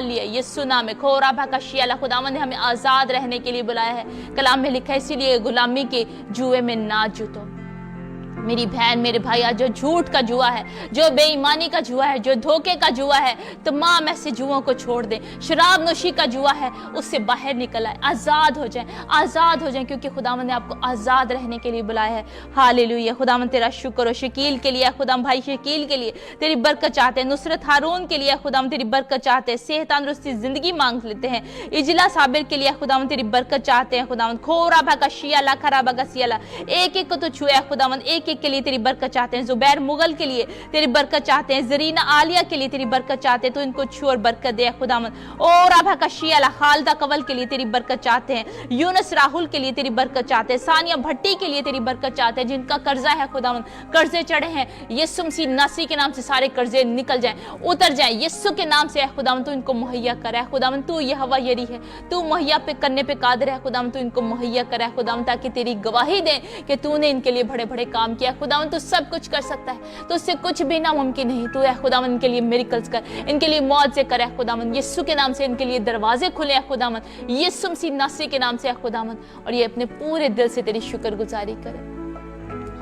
S1: लिया यीशु नाम में। खो रबा का शियाला, खुदावंद ने हमें आजाद रहने के लिए बुलाया है, कलाम में लिखा है, इसीलिए गुलामी के जुए में ना जुटो। मेरी बहन मेरे भाई, आज जो झूठ का जुआ है, जो बेईमानी का जुआ है, जो धोखे का जुआ है, तमाम ऐसे जुओं को छोड़ दे। शराब नोशी का जुआ है, उससे बाहर निकल आए, आजाद हो जाए, क्योंकि खुदावंद ने आपको आजाद रहने के लिए बुलाया है। हालेलुया। खुदावंद तेरा शुक्र हो। शकील के लिए खुदाम, भाई शकील के लिए तेरी बरकत चाहते हैं, नुसरत हारून के लिए खुदाम तेरी बरकत चाहते हैं, सेहत तंदुरुस्ती जिंदगी मांग लेते हैं। इजला साबिर के लिए खुदावंद तेरी बरकत चाहते हैं खुदावंद। खोरा भागा शियाला खराबा का सियाला, एक एक को तो छुआ खुदावंद, एक के लिए तेरी बरकत चाहते हैं। जुबैर मुगल के लिए तेरी बरकत चाहते हैं, जरीना आलिया के लिए तेरी बरकत चाहते हैं, तो इनको छू और बरकत दे खुदावंद। और आभा का शियाला खालदा कवल के लिए तेरी बरकत चाहते हैं, यूनुस राहुल के लिए तेरी बरकत चाहते हैं, सानिया भट्टी के लिए तेरी बरकत चाहते हैं, जिनका कर्जा है खुदावंद, कर्जे चढ़े हैं, यीशु मसीह नासी के नाम से सारे कर्जे निकल जाएं, उतर जाएं यीशु के नाम से। खुदावंद तू इनको मुहैया कर है खुदावंद, तू यहोवा यरी है, तू मुहैया पे करने पे कादिर है खुदावंद, तू इनको मुहैया कर है खुदावंद, ताकि तेरी गवाही दे कि तूने इनके लिए बड़े बड़े काम किया खुदावंद। तू सब कुछ कर सकता है, तो उससे कुछ भी नामुमकिन नहीं। तू है खुदावंद इनके लिए मिरेकल्स कर, इनके लिए मौत से करे खुदावंद, यीशु के नाम से इनके लिए दरवाजे खुले है खुदावंद, यीशु मसीह नासरी के नाम से है खुदावंद। और ये अपने पूरे दिल से तेरी शुक्रगुजारी करे,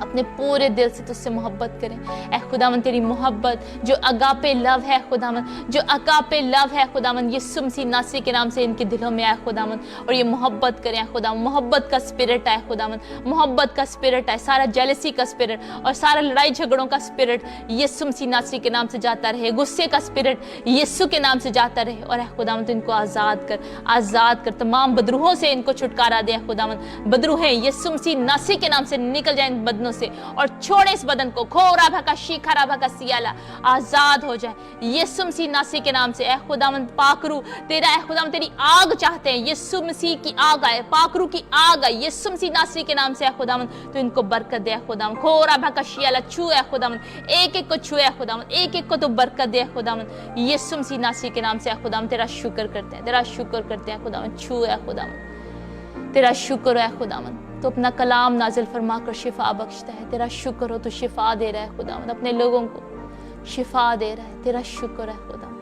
S1: अपने पूरे दिल से तुझसे मोहब्बत करें ऐ खुदावंद। तेरी मोहब्बत जो अगापे लव है खुदावंद, जो अगापे लव है खुदावंद, यीशु मसीह नासरी के नाम से इनके दिलों में आए खुदावंद, और ये मोहब्बत करें खुदावंद। मोहब्बत का स्पिरिट आए खुदावंद, मोहब्बत का स्पिरिट आए, सारा जेलसी का स्पिरिट और सारा लड़ाई झगड़ों का स्पिरिट यीशु मसीह नासरी के नाम से जाता रहे, गुस्से का स्पिरिट यीशु के नाम से जाता रहे। और खुदावंद इनको आजाद कर, तमाम बदरूहों से इनको छुटकारा दे खुदावंद। बदरूहें यीशु मसीह नासरी के नाम से निकल जाए इन बदनों से और छोड़े इस बदन को। खोरा भका शीखरा भका सियाला, आजाद हो जाए यीशु मसीह नासरी के नाम से। ऐ खुदावंद पाकरू तेरा, ऐ खुदावंद तेरी आग चाहते हैं, यीशु मसीह की आग आए, पाकरू की आग आए यीशु मसीह नासरी के नाम से। ऐ खुदावंद तो इनको बरकत दे खुदावंद। खोरा भका शियाला छू है खुदावंद, एक एक को छुए खुदावंद, एक एक को तो बरकत दे खुदावंद, यीशु मसीह नासरी के नाम से। खुदावंद तेरा शुक्र करते हैं, तेरा शुक्र करते हैं खुदावंद। छू है खुदावंद, तेरा शुक्र है खुदावंद। तो अपना कलाम नाजिल फरमा कर शिफा बख्शता है, तेरा शुक्र हो, तो शिफा दे रहा है खुदावंद, अपने लोगों को शिफा दे रहा है, तेरा शुक्र है खुदावंद,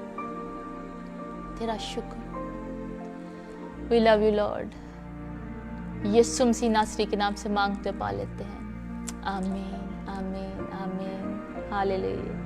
S1: तेरा शुक्र। वी लव यू लॉर्ड, यीशु मसीह नासरी के नाम से मांगते पा लेते हैं, आमीन आमीन आमीन, हालेलुया।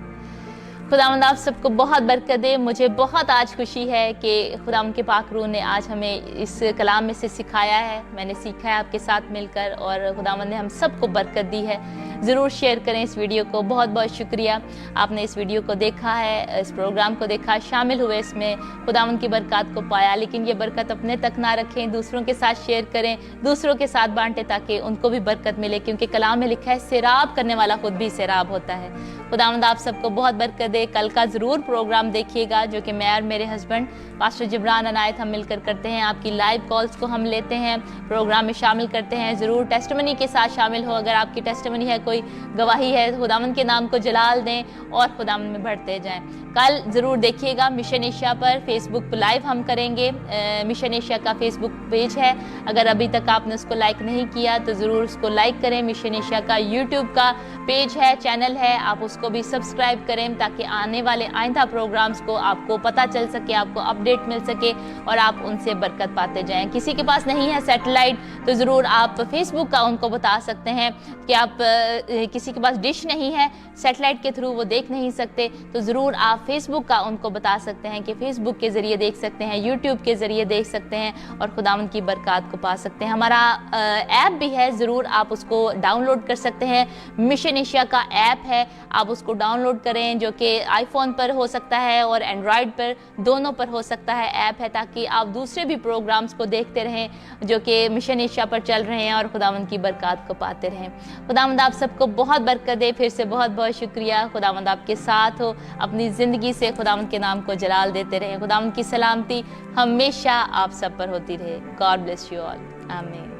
S1: खुदावंद आप सबको बहुत बरकत दे। मुझे बहुत आज खुशी है कि खुदावंद के पाक रूह ने आज हमें इस कलाम में से सिखाया है, मैंने सीखा है आपके साथ मिलकर, और खुदावंद ने हम सबको बरकत दी है। ज़रूर शेयर करें इस वीडियो को। बहुत बहुत शुक्रिया आपने इस वीडियो को देखा है, इस प्रोग्राम को देखा, शामिल हुए इसमें, खुदावंद की बरकत को पाया। लेकिन ये बरकत अपने तक ना रखें, दूसरों के साथ शेयर करें, दूसरों के साथ बांटें, ताकि उनको भी बरकत मिले, क्योंकि कलाम में लिखा है सैराब करने वाला खुद भी सैराब होता है। खुदावंद आप सबको बहुत बरकत दे। कल का ज़रूर प्रोग्राम देखिएगा, जो कि मैं और मेरे हस्बैंड पास्टर जिब्रान अनायत हम मिलकर करते हैं। आपकी लाइव कॉल्स को हम लेते हैं, प्रोग्राम में शामिल करते हैं। ज़रूर टेस्टिमनी के साथ शामिल हो, अगर आपकी टेस्टिमनी है, कोई गवाही है, खुदावंद के नाम को जलाल दें और खुदावंद में बढ़ते जाएं। कल ज़रूर देखिएगा मिशन एशिया पर फेसबुक पर लाइव हम करेंगे। मिशन एशिया का फेसबुक पेज है, अगर अभी तक आपने उसको लाइक नहीं किया तो ज़रूर उसको लाइक करें। मिशन एशिया का यूट्यूब का पेज है, चैनल है, आप उसको भी सब्सक्राइब करें, ताकि आने वाले आइंदा प्रोग्राम्स को आपको पता चल सके, आपको अपडेट मिल सके और आप उनसे बरकत पाते जाएं। किसी के पास नहीं है सैटेलाइट तो ज़रूर आप फेसबुक का उनको बता सकते हैं कि आप किसी के पास डिश नहीं है, सैटेलाइट के थ्रू वो देख नहीं सकते, तो ज़रूर आप फेसबुक का उनको बता सकते हैं कि फेसबुक के ज़रिए देख सकते हैं, यूट्यूब के ज़रिए देख सकते हैं और खुदावंद की बरकत को पा सकते हैं। हमारा ऐप भी है, ज़रूर आप उसको डाउनलोड कर सकते हैं। मिशन एशिया का ऐप है, आप उसको डाउनलोड करें, जो कि आईफोन पर हो सकता है और एंड्रॉयड पर, दोनों पर हो सकता है ऐप है, ताकि आप दूसरे भी प्रोग्राम्स को देखते रहें जो कि मिशन एशिया पर चल रहे हैं और खुदावंद की बरकत को पाते रहें। खुदावंद आप सबको बहुत बरकत दे। फिर से बहुत बहुत शुक्रिया। खुदावंद आपके साथ हो, अपनी ज़िंदगी से खुदावंद के नाम को जलाल देते रहें। खुदावंद की सलामती हमेशा आप सब पर होती रहे। God bless you all. आमीन।